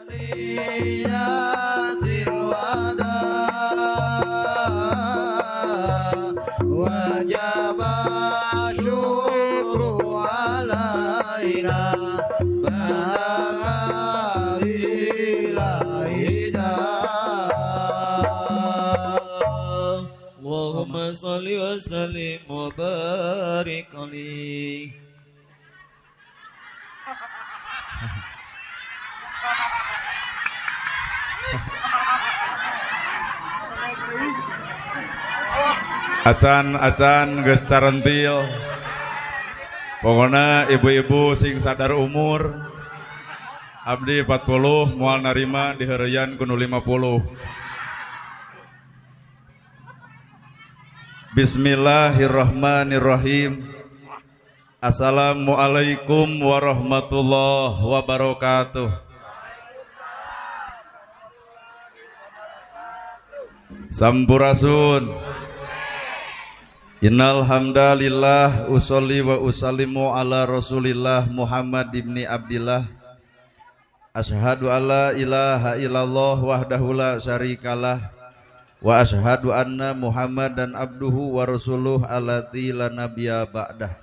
niyatil wada wajib syukru alaina Allahumma salli wa sallim wa barik alaihi. Acan geus carentil. Pokona ibu-ibu sing sadar umur abdi 40 moal narima diheureyan ku nu 50. Bismillahirrahmanirrahim. Assalamualaikum warahmatullahi wabarakatuh. Sampurasun. Innal hamdalillah usolli wa usallimu ala Rasulillah Muhammad ibni Abdillah. Asyhadu alla ilaha illallah wahdahu la syarikalah wa asyhadu anna Muhammadan abduhu wa rasuluh allati la nabiyya ba'dah.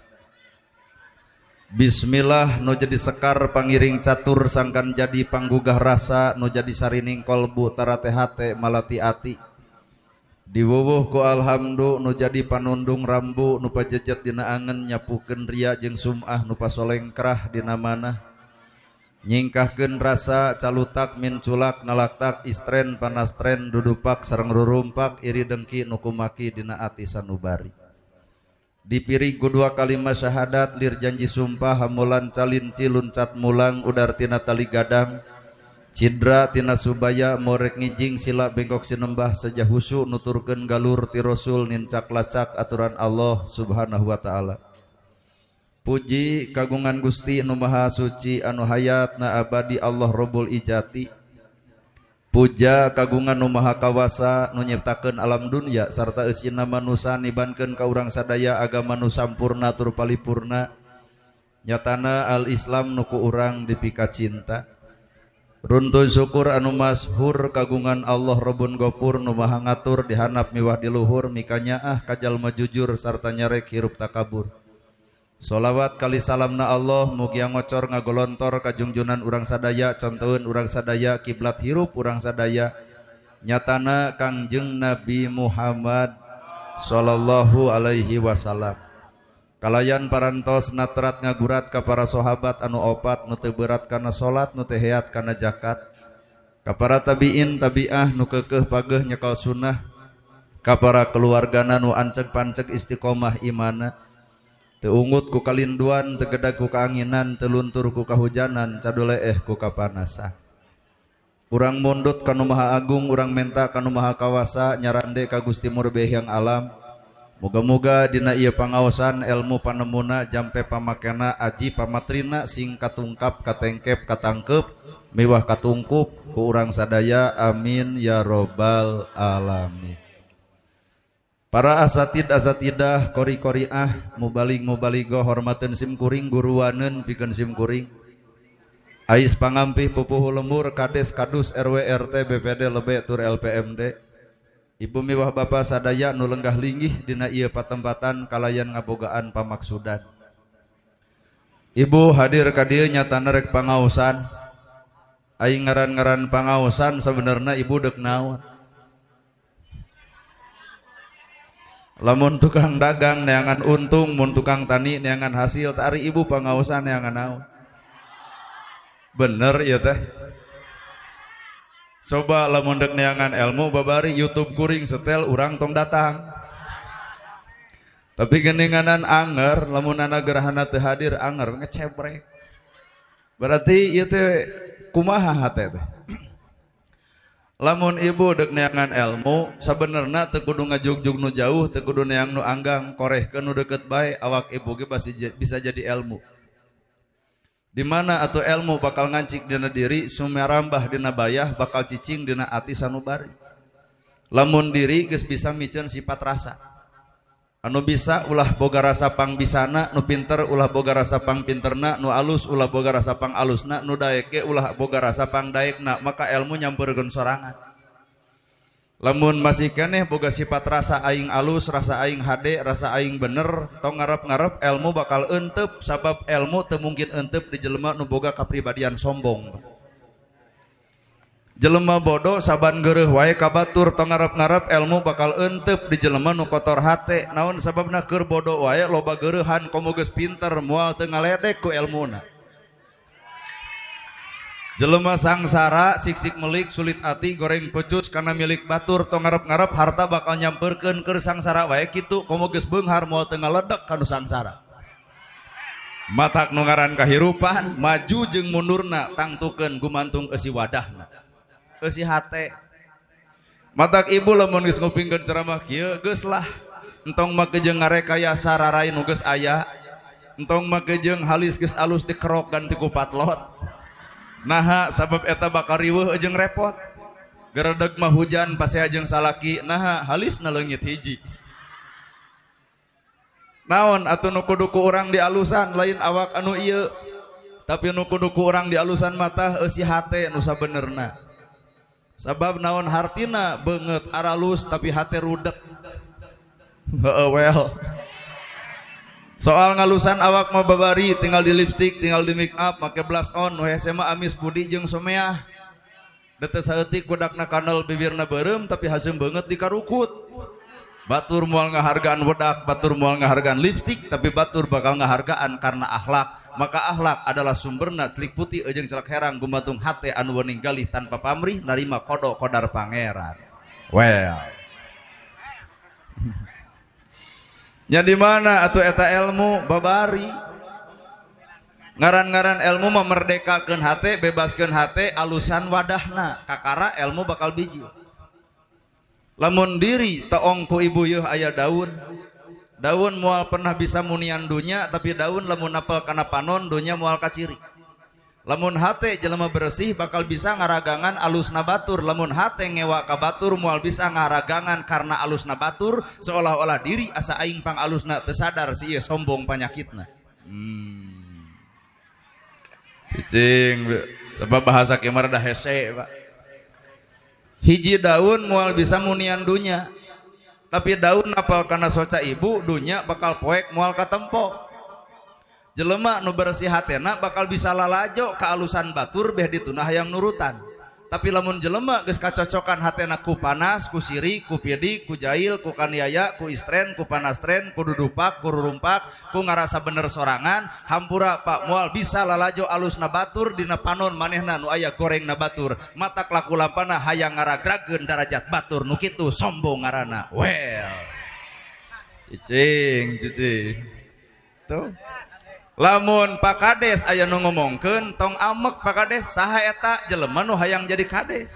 Bismillah nu jadi sekar pangiring catur sangkan jadi panggugah rasa nu jadi sarining kolbu tarate hate malati ati. Diwuwuh ku alhamdu nu jadi panundung rambu nu pajejet dina angen nyapukeun ria jeung sum'ah nu pasolengkrah dina manah nyingkahkeun rasa calutak min culak nalaktak istren panastren dudupak sareng rurumpak iri dengki nu kumaki dina ati sanubari. Dipiri ku dua kalimat syahadat lir janji sumpah hamulan calin ciluncat mulang udar tina tali gadang cidra tina subaya morek ngijing sila bengkok sinembah saja husu nuturkeun galur ti rasul nincak lacak aturan Allah subhanahu wa ta'ala. Puji kagungan Gusti nu maha suci anu hayatna abadi Allah Rabbul Ijati. Puja kagungan nu maha kawasa nu nyiptakeun alam dunya sarta eusina manusa nibankeun ka urang sadaya agama nu sampurna tur palipurna nyatana al Islam nu ku urang dipika cinta. Runtun syukur anu masyhur kagungan Allah Rabbun Ghafur nu maha ngatur dihanap miwah di luhur mikanya kajalma jujur sarta nyarek hirup takabur. Sholawat kali salamna Allah mugi ngocor ngagolontor kajungjunan urang sadaya contoheun urang sadaya kiblat hirup urang sadaya nyatana Kangjeng Nabi Muhammad sallallahu alaihi wasallam. Kalayan parantos natrat ngagurat ka para sahabat anu opat nu teu berat kana salat nu teu heat kana zakat. Ka para tabiin tabiah nu keukeuh pageuh nyekal sunnah. Ka para keluargana nu anceg-panceg istiqomah imana. Teu ungut ku kalinduan, teu gedag ku kaanginan, teu luntur ku kahujanan, caduleeh ku kapanasan. Urang mundut kanu maha agung, urang menta kanu maha kawasa, nyarande ka Gusti Murbeh yang alam. Moga-moga dina ieu pangaosan ilmu panemuna jampe pamakena aji pamatrina sing katungkap katengkep katangkep mewah katungkup ku urang sadaya amin ya robbal alamin. Para asatidah kori-koriah mubalig-mubaligo hormateun sim kuring guruaneun pikeun sim kuring. Ais pangampih pupuh lemur kades kadus RW RT BPD lebe tur LPMD. Ibu miwah bapa sadaya nu lenggah linggih dina ieu patempatan kalayan ngabogaan pamaksudan. Ibu hadir ka dieu nyatana rek pangaosan. Aing ngaran-ngaran pangaosan sabenerna ibu deuk naon? Lamun tukang dagang neangan untung, mun tukang tani neangan hasil, tari ibu pangaosan neangan naon? Bener ieu teh. Coba lamun dek neangan ilmu babari YouTube kuring setel urang tong datang. Tapi geninganan anger lamun ana gerahana teu hadir anger ngecebrek. Berarti ieu teh kumaha hate teh. Lamun ibu dek neangan ilmu sabenerna teu kudu ngajugjug nu jauh, teu kudu neang nu anggang, korehkeun nu deukeut bae awak ibu ge bisa jadi ilmu. Di mana atuh ilmu bakal ngancik dina diri, sumerambah dina bayah, bakal cicing dina ati sanubari. Lamun diri geus bisa miceun sifat rasa. anu bisa ulah boga rasa pang bisana, nu pinter ulah boga rasa pang pinterna, nu alus ulah boga rasa pang alusna, nu daeke ulah boga rasa pang daekna, maka ilmu nyamperkeun sorangan. Lamun masih keneh boga sifat rasa aing alus, rasa aing hade, rasa aing bener, tong ngarep-ngarep ilmu bakal euteup, sabab ilmu teu mungkin euteup di jelema nu boga kapribadian sombong. Jelema bodoh saban geureuh wae ka batur, tong ngarep-ngarep ilmu bakal euteup di jelema nu kotor hate. Naon sababna? Keur bodoh wae loba geureuhan, komo geus pinter moal teu ngaledek ku ilmuna. Jelema sangsara siksik melik sulit ati goreng pecus karena milik batur, tong ngarep-ngarep harta bakal nyamperkeun keur sangsara wae kitu, komo geus beunghar moal teu ngaledek ka nu sangsara. Matak nu ngaran kahirupan maju jeung mundurna tangtukeun gumantung eusi wadahna, eusi hate. Matak ibu lamun geus ngupingkeun ceramah kieu geus lah, entong make jeung ngarekayasa rarain nu geus aya, entong make jeung halis geus alus dikerok ganti ku patlot. Naha sabab eta bakal riweuh jeung repot. Geredeg mah hujan pasea jeung salaki, naha halisna leungit hiji. Naon atuh nu kudu ku urang di alusan lain awak anu ieu, tapi nu kudu ku urang di alusan mata eusi hate nu sabenerna. Sabab naon hartina beungeut aralus tapi hate rudek. Heueuh well. Soal ngalusan awak mah babari, tinggal di lipstick, tinggal di make up, make blush on, nu hese mah amis budi jeung someah. Da teu saeutik kudakna kandel bibirna beureum tapi haseum beungeut di karukut. Batur moal ngahargaan wedak, batur moal ngahargaan lipstick, tapi batur bakal ngahargaan karena akhlak. Maka akhlak adalah sumberna celik putih jeung celak herang gumantung hate anu weuning galih tanpa pamrih narima kodok kodar pangeran. Well. Nya di mana atuh eta ilmu babari. Ngaran-ngaran ilmu mah merdekakeun hate, bebaskeun hate, alusan wadahna. Kakara ilmu bakal biji. Lamun diri toong ku ibu yeuh aya daun. Daun moal pernah bisa munian dunya, tapi daun lamun apel kana panon dunya moal kaciri. Lamun hate jelema bersih bakal bisa ngaragangan alusna batur. Lamun hate ngewa ka batur moal bisa ngaragangan karena alusna batur, seolah-olah diri asa aing pang alusna teu sadar si ieu sombong panyakitna. Cicing sebab bahasa kemar dah hese, Pak. Hiji daun moal bisa munian dunya, tapi daun apal kana soca ibu dunya bakal poek moal katempo. Jelema nu bersih hatena bakal bisa lalajo ka alusan batur beh dituna hayang nurutan. Tapi lamun jelema geus kacocokan hatena ku panas, ku siri, ku pidi, ku jail, ku kaniaya, ku istren, ku panastren, ku dudupak, ku rurumpak, ku ngarasa bener sorangan, hampura Pak moal bisa lalajo alusna batur dina panon manehna nu aya gorengna batur. Matak laku lampana hayang ngaragrageun darajat batur nu kitu sombong ngaranna. Well. Cicing. Tuh. Lamun Pak Kades aya nu ngomongkeun tong amek Pak Kades saha eta jelema nu hayang jadi kades.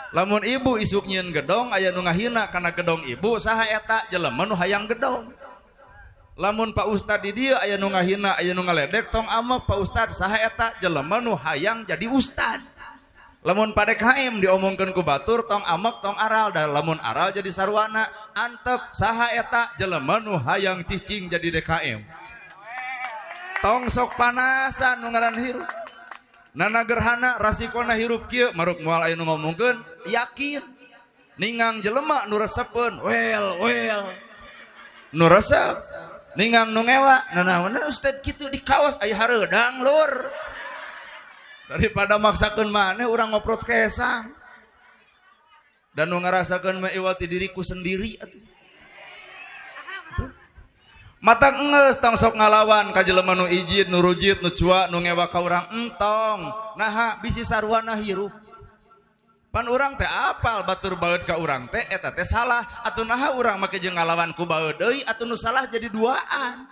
Lamun ibu isuk nyieun gedong aya nu ngahina kana gedong ibu saha eta jelema nu hayang gedong. Lamun Pak Ustad di dieu aya nu ngahina aya nu ngaledek tong amek Pak Ustad saha eta jelema nu hayang jadi ustad. Lamun Pak DKM diomongkeun ku batur tong amek tong aral, da lamun aral jadi sarwana antep saha eta jelema nu hayang cicing jadi DKM. Tong sok panasan nu ngaran hirup. Nana gerhana rasikona hirup kieu maruk moal aya nu ngomongkeun yakin. Ningang jelema nu resepeun well. Nu resep ningang nu ngewa nanaon ustad kitu di kaos aya hareudang lur. Daripada maksakeun maneh urang ngoprot kesang. Dan nu ngarasakeun mah iwati diriku sendiri atuh. Matak enggeus tong sok ngalawan ka jelema nu ijid, nu rujit, nu cua, nu ngewa ka urang entong. Naha bisi sarwana hirup. Pan urang teh apal batur baeud ka urang teh eta teh salah. Atuh naha urang make jeung ngalawan ku baeud deui atuh nu salah jadi duaan.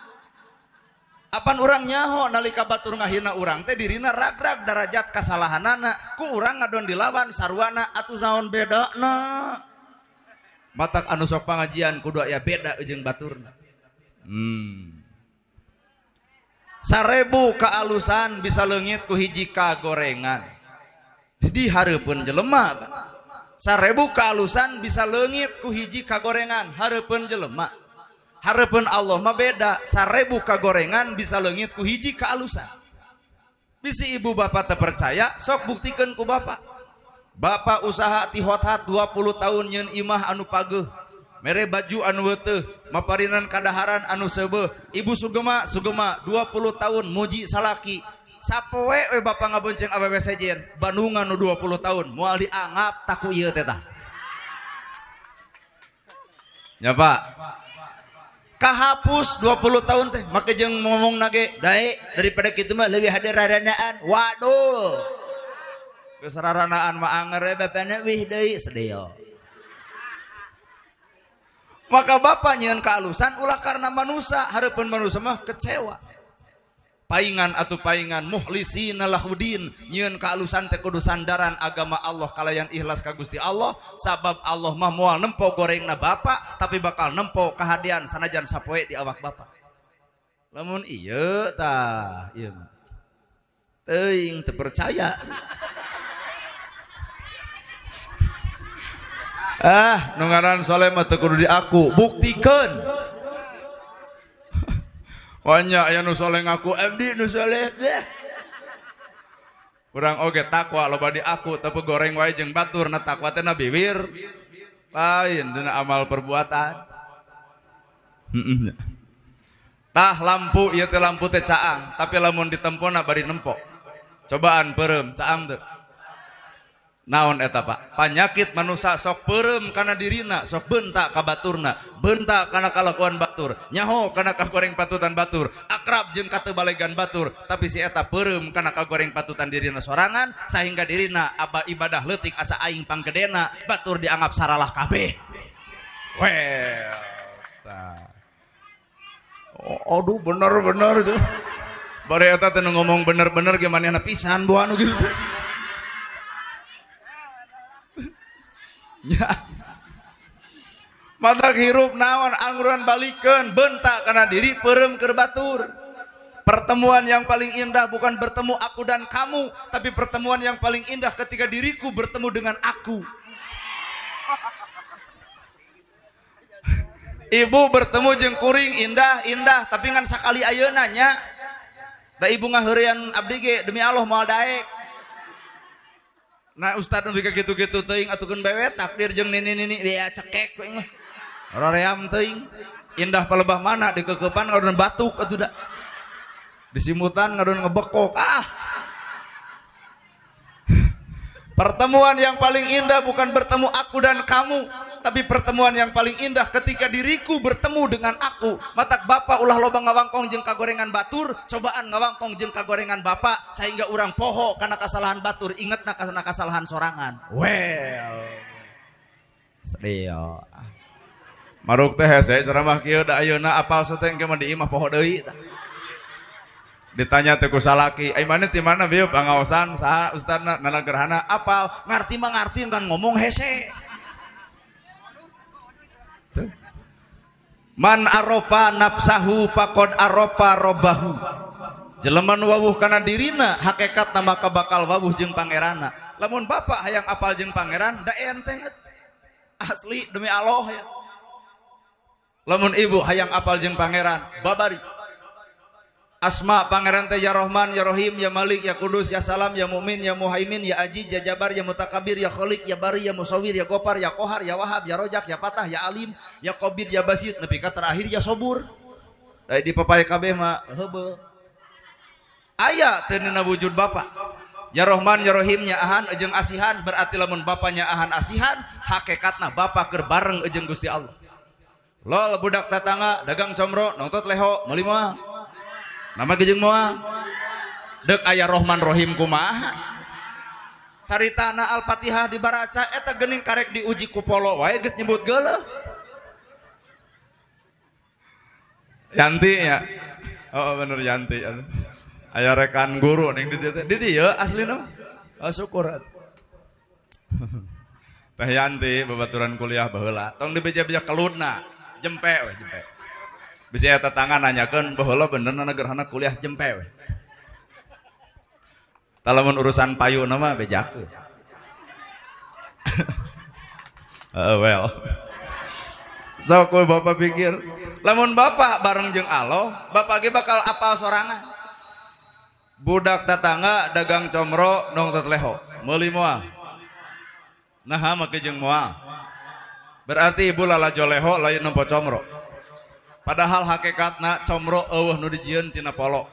Apan urang nyaho nalika batur ngahina urang teh dirina ragrag darajat kasalahanana ku urang ngadon dilawan sarwana atuh naon bedana. Matak anu sok pangajian kudu aya beda jeung baturna. 1000 kaalusan bisa leungit ku hiji kagorengan di hareupeun jelema. 1000 kaalusan bisa leungit ku hiji kagorengan hareupeun jelema. Harapan Allah mah beda, 1000 kagorengan bisa leungit ku hiji kaalusan. Bisi ibu bapak terpercaya, sok buktikan ku bapak. Bapak usaha ti hot-hat 20 tahun nyeun imah anu pageuh. Mere baju anu weuteuh, maparinan kadaharan anu seubeuh. Ibu sugema 20 tahun muji salaki. Sapoe we bapak ngabonceng awewe sejen, Bandungan nu 20 tahun moal dianggap taku ieu teh tah. Ya Pak. Kahapus 20 tahun teh make jeung ngomong nage dae daripada kitu mah leuwih hade raranaan. Waduh. Geus raranaan mah anger bapana wih deui sedeo. Maka bapak nyieun kaalusan ulah karena manusia, hareupeun manusia mah kecewa. Paingan atuh paingan mukhlisina lahudin, nyieun kaalusan teh kudu sandaran agama Allah kalayan ikhlas ka Gusti Allah, sabab Allah mah moal nempo gorengna bapak tapi bakal nempo kahadian sanajan sapoe di awak bapak. Lamun ieu tah ieu mah teuing teu percaya. Nu ngaran soleh mah teu kudu diaku, buktikeun. Wanya aya nu soleh ngaku MD nu soleh. Urang oge takwa loba diaku tapi goreng wae jeung batur na takwa teh na bibir. Lain dina amal perbuatan. Tah lampu ieu teh lampu teh caang, tapi lamun ditempona bari nempo. Cobaan peureum caang teu. Naon eta Pak? Panyakit manusia sok peureum kana dirina, sok bentak ka baturna, bentak kana kalakuan batur, nyaho kana kagoreng patutan batur, akrab jeung katebalegan batur, tapi si eta peureum kana kagoreng patutan dirina sorangan sehingga dirina aba ibadah leutik asa aing panggedena, batur dianggap saralah kabeh. Well. Aduh bener-bener tuh. Bari eta teh ngomong bener-bener ge manehna pisan bu anu gitu. Ya. Matak hirup naon angguran balikeun bentak kana diri peureum keur batur. Pertemuan yang paling indah bukan bertemu aku dan kamu, tapi pertemuan yang paling indah ketika diriku bertemu dengan aku. Ibu bertemu jeung kuring indah-indah tapi ngan sakali ayeuna nya. Da ibu ngaheureuyan abdi ge demi Allah moal daek. Nah ustad nu bika gitu-gitu teuing atukeun bewe takdir jeung nini-nini bea cekek we mah. Roream teuing. Indah palebah mana dikeukepan ngadoon batuk atuh da. Disimutan ngadoon ngebekok. Pertemuan yang paling indah bukan bertemu aku dan kamu, tapi pertemuan yang paling indah ketika diriku bertemu dengan aku. Matak bapak ulah loba ngawangkong jeung kagorengan batur, cobaan ngawangkong jeung kagorengan bapak sehingga urang poho karena kesalahan batur, ingetna karena kesalahan sorangan. Well. Sedeo. Maruk teh hese ceramah kieu da ayeuna apal sateng ge mah di imah poho deui tah. Ditanya teh ku salaki, "Ai mana ti mana bieu pangaosan saha ustadna nana gerhana?" Apal, ngarti mah ngarti kan ngomong hese. Man arofa nafsahu faqad arofa robbahu. Jelema nu wawuh kana dirina hakikatna maka bakal wawuh jeung pangeranna. Lamun bapak hayang apal jeung pangeran da enteng asli demi Allah ya. Lamun ibu hayang apal jeung pangeran babari. Asma pangeran teh ya Rahman, ya Rahim, ya Malik, ya Kudus, ya Salam, ya Mumin, ya Muhaimin, ya Aziz, ya Jabar, ya Mutakabir, ya Khaliq, ya Bari, ya Musawir, ya Gopar, ya Kohar, ya Wahab, ya Rojak, ya Patah, ya Alim, ya Qobid, ya Basit, nepi ka terakhir ya Sobur. Di papaya kabeh mah heubeul. Aya teu dina wujud Bapa. Ya Rahman, ya Rahim, ya Ahan, jeung asihan, berarti lamun bapanya Ahan asihan, hakikatna Bapa keur bareng jeung Gusti Allah. Lol budak tetangga dagang comro nongtot leho meuli moal. Nama gejeng moal dek aya Rahman Rahim kumaha caritana Al-Fatihah dibaraca eta geuning karek diuji ku polo wae geus nyebut geuleuh Yanti ya. Oh bener Yanti aya rekan guru ning di dieu aslina syukur Teh Yanti babaturan kuliah baheula tong dibeja-beja keludna jempe we jempe bisa ya tetangga nanyakan bahwa bener na gerhana kuliah jempe we. Talamun urusan payu nama bejakeun. Well. Sok we bapak pikir, lamun bapak bareng jeung Allah, bapak ge bakal apal sorangan. Budak tetangga dagang comro nong tetleho, meuli moal. Nah make jeung moal. Berarti ibu lalajo leho lain nempo comro. Padahal hakikatna comro eueuh nu dijieun tina polo.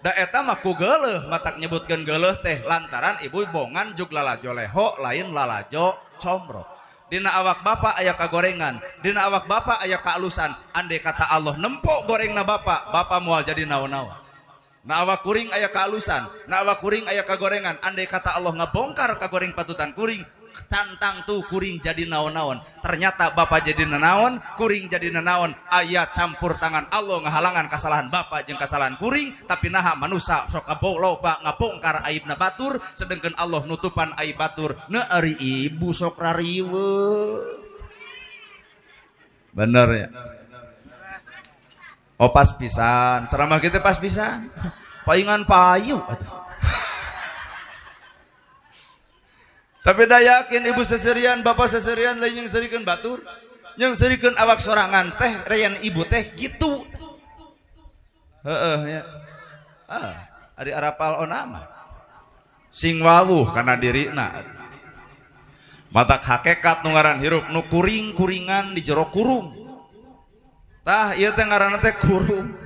Da eta mah ku geuleuh, matak nyebutkeun geuleuh teh lantaran ibu bongan jug lalajo leho lain lalajo comro. Dina awak bapak aya kagorengan, dina awak bapak aya kaalusan. Andai kata Allah nempo gorengna bapak, bapak moal jadi naon-naon. Na awak kuring aya kaalusan, na awak kuring aya kagorengan. Andai kata Allah ngabongkar kagoreng patutan kuring, cantang tuh kuring jadi naon-naon. Ternyata bapak jadi nanaon, kuring jadi nanaon. Aya campur tangan Allah ngahalangan kesalahan bapak jeung kesalahan kuring. Tapi naha manusia sok loba ngabongkar aibna batur, sedangkan Allah nutupan aib batur. Ari ibu sok rariwe. Bener ya. Oh pas pisan, ceramah kita pas pisan. Paingan payu atuh. Tapi da yakin ibu seserian, bapak seserian lain yang serikeun batur, yang serikeun awak sorangan teh reyan ibu teh gitu. Heeh ya. Ari arapal onama. Sing wawuh kana dirina. Matak hakikat nu ngaran hirup nu kuring-kuringan di jero kurung. Tah ieu teh ngaranna teh kurung.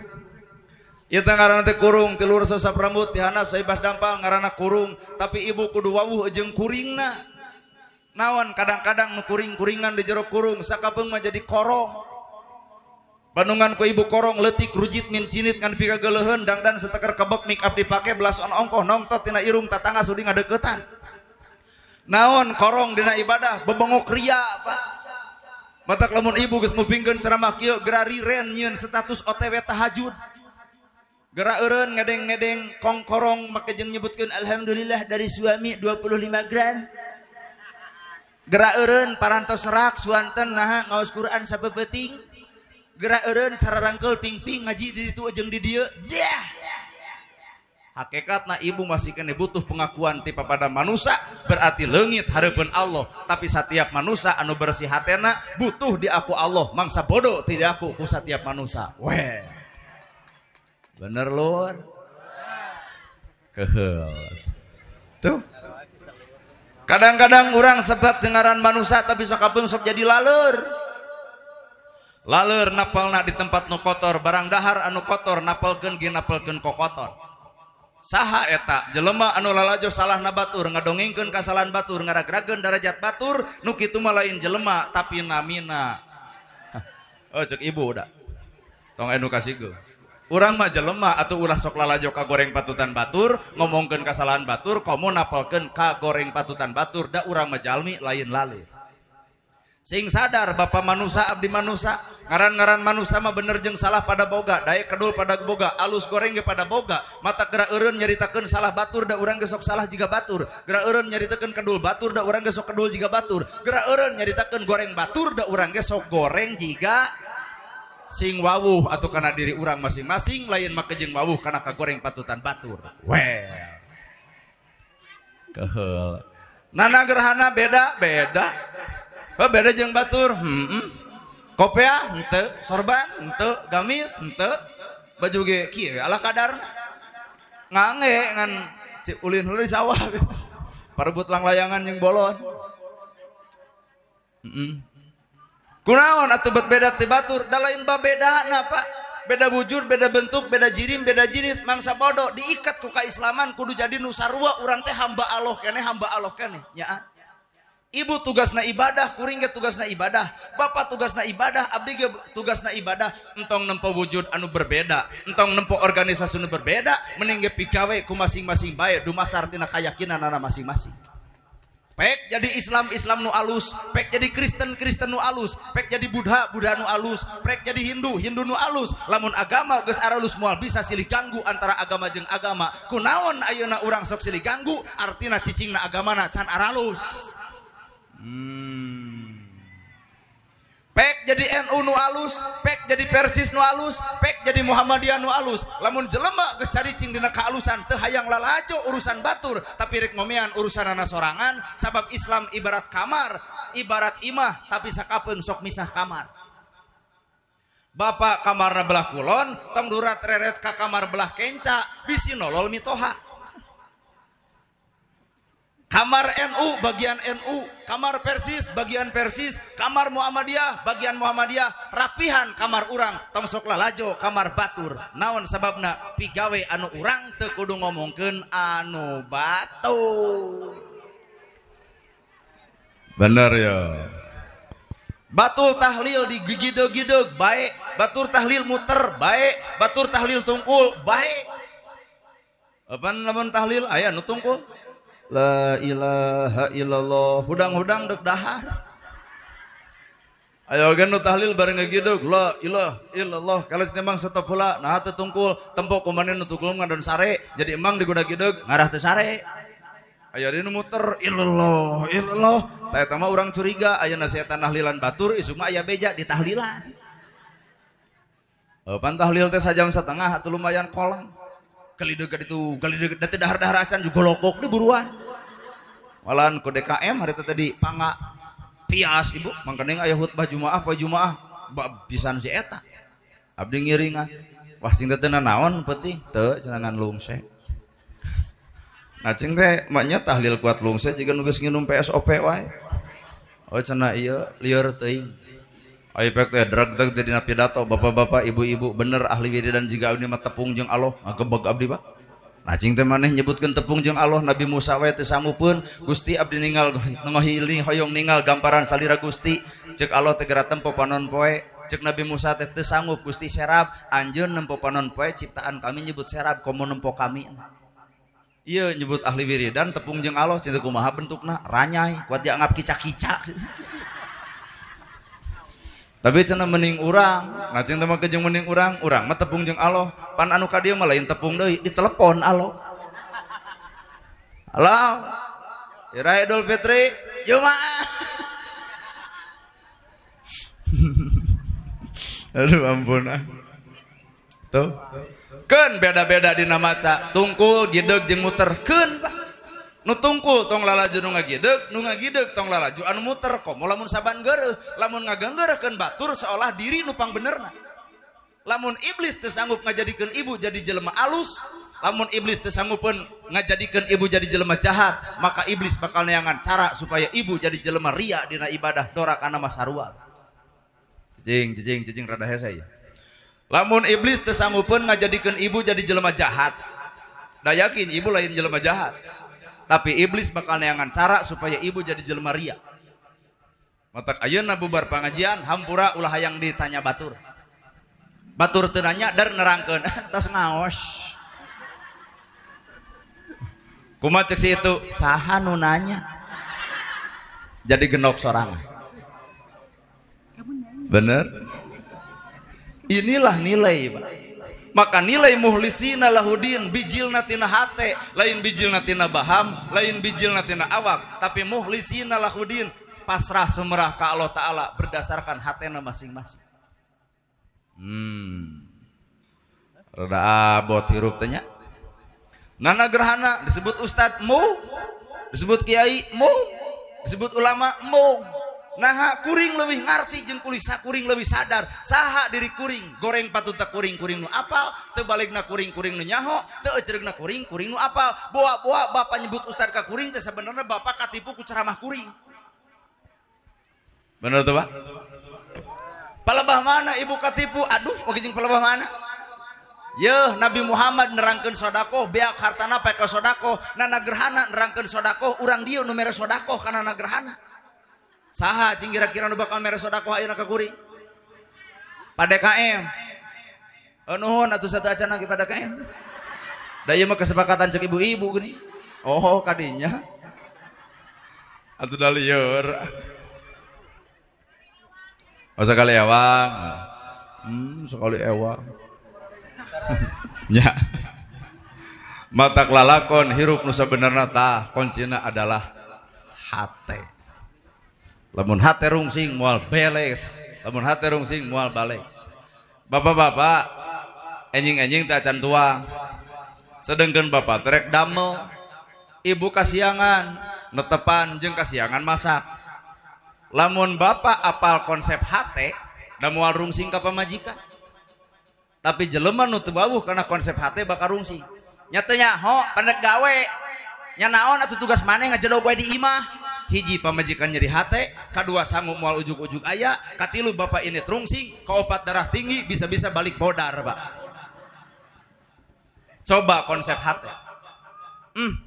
Ieu teh ngaranna teh kurung, tilur sosap rambut tihanap saibas dampal ngaranna kurung, tapi ibu kudu wawuh jeung kuringna. Naon kadang-kadang nu kuring-kuringan di jero kurung sakapeung mah jadi korong. Bandungan ku ibu korong leutik rujit min cinit ngan pika geuleuheun dangdan seteker kebek make up dipake belas on ongkoh nongtot tina irung tatangga sudi ngadeuketan. Naon korong dina ibadah bebengok ria Pak. Matak lamun ibu geus mupingkeun ceramah kieu geura riren nyieun status OTW tahajud. Geura eureun ngedeng-ngedeng kongkorong make jeung nyebutkeun alhamdulillah dari suami 25 gram. Geura eureun parantos serak suanten naha ngaos Quran sapeupeting. Geura eureun cara rangkeul ping-ping ngaji di ditu jeung di dieu. Hakikatna ibu masih kene butuh pengakuan ti pada manusia, berarti leungit hareupeun Allah. Tapi setiap manusia anu bersih hatena butuh diaku Allah, mangsa bodoh tidak aku ku setiap manusia. Weh. Bener lur. Keheul. Tuh. Kadang-kadang orang sebab dengaran manusia tapi sakapeung sok jadi laleur. Laleur napalna di tempat nu kotor, barang dahar anu kotor napalkeun ge napalkeun kokotor. Saha eta jelema anu lalajo salahna batur ngadongengkeun kasalahan batur ngaragrageun darajat batur nu kitu mah lain jelema tapi namina. Oh cek ibu udah tong anu kasihkeun urang mah jelema atuh ulah sok lalajo kagoreng patutan batur ngomongkeun kasalahan batur komo napalkeun kagoreng patutan batur da urang mah jalmi lain lalir. Sing sadar bapak manusia abdi manusia ngaran-ngaran manusia mah bener jeung salah pada boga daek kedul pada boga alus goreng ge pada boga mata geura eureun nyaritakeun salah batur da urang ge sok salah jiga batur geura eureun nyaritakeun kedul batur da urang ge sok kedul jiga batur geura eureun nyaritakeun goreng batur da urang ge sok goreng jiga sing wawuh atuh kana diri urang masing-masing lain make jeung wawuh kana kagoreng patutan batur. Well keheul nana gerhana beda-beda. Oh beda jeung batur, kopea henteu, sorban henteu, gamis henteu, baju ge kieu ala kadarna. Ngange ngan ulin heula di sawah. Parebut lang layangan jeung bolon. Kunaon atuh beda ti batur, da lain babedana Pak. Beda wujud, beda bentuk, beda jirim, beda jenis, mangsa bodoh diikat ku kaislaman kudu jadi nu sarua urang teh hamba Allah keneh nyaat. Ibu tugasna ibadah, kuring ge tugasna ibadah, bapak tugasna ibadah, abdi ge tugasna ibadah. Entong nempo wujud anu berbeda, entong nempo organisasi anu berbeda, mending ge pigawe ku masing-masing bae dumasar tina kayakinanna masing-masing. Pek jadi Islam nu alus, pek jadi Kristen nu alus, pek jadi Buddha nu alus, pek jadi Hindu nu alus. Lamun agama geus aralus moal bisa silih ganggu antara agama jeung agama. Kunaon ayeuna urang sok silih ganggu, artina cicingna agamana can aralus. Pek jadi NU nu alus, pek jadi Persis nu alus, pek jadi Muhammadiyah nu alus. Lamun jelema geus caricing dina kaalusan teu hayang lalajo urusan batur, tapi rek ngomean urusanana sorangan. Sabab Islam ibarat kamar, ibarat imah, tapi sakapeung sok misah kamar. Bapak kamarna belah kulon tong durat reret ka kamar belah kenca bisi nolol mitoha. Kamar NU bagian NU, kamar Persis bagian Persis, kamar Muhammadiyah bagian Muhammadiyah, rapihan kamar urang tong sok lalajo kamar batur. Naon sababna pigawe anu urang teu kudu ngomongkeun anu batur. Bener ya. Batul tahlil di gigideg-gideg baik, batur tahlil muter baik, batur tahlil tungkul baik. Apa namun tahlil aya nu tungkul? La ilaha illallah hudang-hudang dek dahar. Ayo gen nu tahlil bareng ngagideg la ilaha illallah kalau memang stop heula nah teu tungkul tempo kumanin nu tungkul ngadon sare jadi emang di gudagideg ngarah teu sare. Aya dinu muter illallah illallah tah eta mah urang curiga ayeuna setan tahlilan batur isu mah aya beja di tahlilan. Pan tahlil teh sajam setengah atuh lumayan kolang. Kalideg itu kalideg da teh dahar-dahar acan juga lokok di buruan. Malahan ku DKM hari tadi panga pias ibu mangkening aya khutbah Jumaah poe Jumaah pisan si eta. Abdi ngiringan. Wah cing teh naon penting teu cenangan lungse. Nah cing teh maknya tahlil kuat lungse jiga nu geus nginum PSOP wae. Oh cenah ieu lieur teuing. Aipek teh drag-drag dina pidato bapak-bapak ibu-ibu bener ahli wiridan jiga abdi mah tepung jeung Allah ngagebeg abdi Pak. Nah cing teh maneh nyebutkeun tepung jeung Allah Nabi Musa wae teu sangupeun Gusti abdi ningal ngohiling hoyong ningal gamparan salira Gusti ceuk Allah teh geura tempo panon poe ceuk Nabi Musa teh teu sanggup Gusti serab anjeun nempo panon poe ciptaan kami nyebut serab komo nempo kami. Iya nyebut ahli wiridan tepung jeung Allah cinta kumaha bentukna ranyai kuat dianggap kicak-kicak. Tapi cenah mending urang, nah cinta mah jeung mending urang mah tepung jeung Allah. Pan anu ka dieu mah lain tepung deui, ditelepon Allah. Halo. Ira Idul Fitri Jumaah. Aduh ampun ah. Tuh. Keun beda-beda dina maca, tungkul, gideg jeung muter. Keun Pak. Nu tungkul tong lalaju nu ngagideg tong lalaju anu muter komo lamun saban geureuh lamun ngagenggeurkeun batur seolah diri nu pangbenerna. Lamun iblis teu sanggup ngajadikeun ibu jadi jelema alus, lamun iblis teu sanggupeun ngajadikeun ibu jadi jelema jahat, maka iblis bakal neangan cara supaya ibu jadi jelema ria dina ibadah dorakana mah sarua. Jijing rada hese ya. Lamun iblis teu sanggupeun ngajadikeun ibu jadi jelema jahat, da yakin ibu lain jelema jahat. Tapi iblis bakal neangan cara supaya ibu jadi jelema ria. Matak ayeuna bubar pangajian hampura ulah hayang ditanya batur. Batur teu nanya dar nerangkeun tos ngaos. Kumaha cek si itu? Saha nu nanya? Jadi genok sorangan. Bener? Inilah nilai, Pak. Maka nilai muhlisina lahudin bijilna tina hate lain bijilna tina baham lain bijilna tina awak tapi muhlisina lahudin pasrah semerah ka Allah Ta'ala berdasarkan hatena masing-masing. Rada abot hirup tanya nana gerhana disebut ustad mu disebut kiai mu disebut ulama mu. Nah kuring lebih ngarti jeung kulisa kuring lebih sadar saha diri kuring goreng patutna kuring nu apal teu balikna kuring nu nyaho teu eceregna kuring nu apal boa bapak nyebut ustad ka kuring teh sabenerna bapak katipu ku ceramah kuring. Bener tuh Pak? Palebah mana ibu katipu aduh oge jeung palebah mana yeuh Nabi Muhammad nerangkeun sodako beak hartana pae ka sodako nana gerhana nerangkeun sodako urang dieu nu mere sodako kana nana gerhana. Saha cing kira-kira nu bakal mere sodako ayeuna ka kuring? Padekm. Nuhun atuh satu acan lagi padekm. Da ieu mah kesepakatan cek ibu-ibu gini. Oh kadinya. Atuh da lieur. Oh sekali ewang. Sekali ewang. Nya. Matak lalakon hirup nu sabenerna tah kuncina adalah hate. Lamun hate rungsing moal beles, lamun hate rungsing moal balik. Bapak-bapak, enjing-enjing teh acan tuang. Sedengkeun bapak terek damel, ibu kasiangan, netepan jeung kasiangan masak. Lamun bapak apal konsep hate, da moal rungsing ka pamajikan. Tapi jelema nu teu bawuh karena konsep hate bakal rungsing. Nya teu nya ho pendek gawe. Nya naon atuh tugas maneh ngajedog wae di imah. Hiji pamajikan nyeri hate, kadua sanggup moal ujuk-ujuk aya, katilu bapak ini rungsing, kaopat darah tinggi bisa-bisa balik bodar, Pak. Coba konsep hate.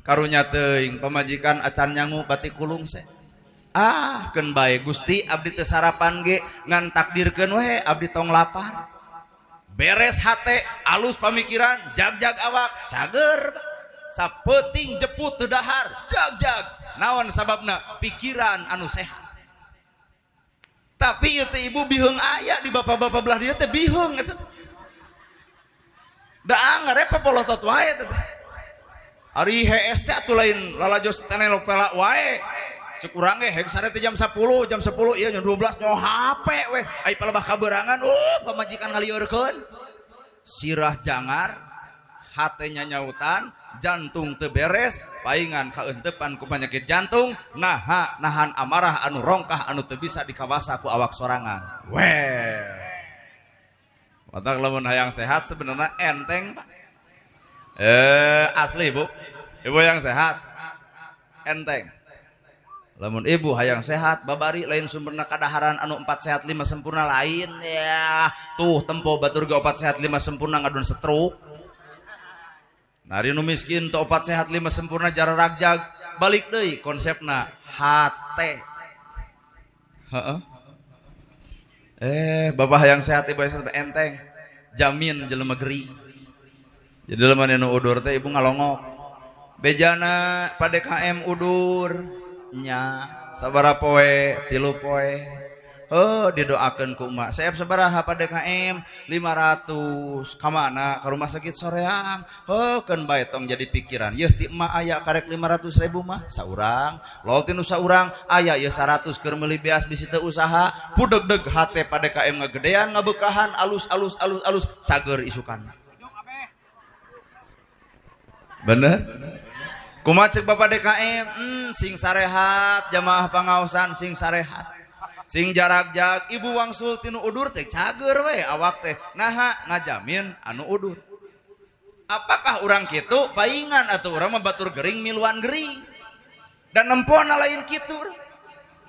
Karunya teuing pamajikan acan nyangu batik kulung se. Keun bae Gusti abdi teu sarapan ge ngan takdirkeun we abdi tong lapar. Beres hate, alus pamikiran, jag-jag awak, cager. Sapeting jeput teu dahar, jag-jag. Naon sababna? Pikiran anu sehat. Tapi ieu teh ibu biheung aya di bapak-bapak belah dieu teh biheung eta. Da anger pepolotot wae eta teh. Ari HS teh atuh lain lalajos tenelok pela wae. Cek urang ge hek sare teh jam 10 ieu jam 12 nyo HP we. Ai palebah kaberangan pamajikan ngalieurekeun. Sirah jangar, hatenya nyautan, jantung teu beres, paingan kaentepan ku penyakit jantung, nahan amarah anu rongkah anu teu bisa dikawasa ku awak sorangan. Weh. Matak lamun hayang sehat sebenarnya enteng, Pak. Asli, Bu. Ibu yang sehat enteng. Lamun ibu hayang sehat babari lain sumberna kadaharan anu 4 sehat 5 sempurna lain ya. Tuh tempo batur ge 4 sehat 5 sempurna ngadon stroke. Nari nu miskin teu 4 sehat 5 sempurna jara ragjag balik deui konsepna hate. Bapak hayang sehat ibu hayang sehat enteng. Jamin jelema gering. Jadi jelema nu udur teh ibu ngalongok. Bejana PDKM udur nya sabaraha poe 3 poe didoakeun ku emak saya sabaraha PDKM 500 ka mana ka rumah sakit soreang keun bae tong jadi pikiran yeuh ti emak aya karek 500.000 mah saurang lol tinu saurang aya ieu 100 keur meuli beas bisi teu usaha pudeg-deg hate PDKM ngagedean ngabeukahan alus cager isukan bener. Kumaha cek Bapak DKM? Sing sarehat jamaah pangaosan sing sarehat. Sing jarak-jak ibu wangsul tinu udur teh cager we awak teh. Naha ngajamin anu udur. Apakah urang kitu paingan atuh urang mah batur gering miluan gering. Dan nempona lain kitu.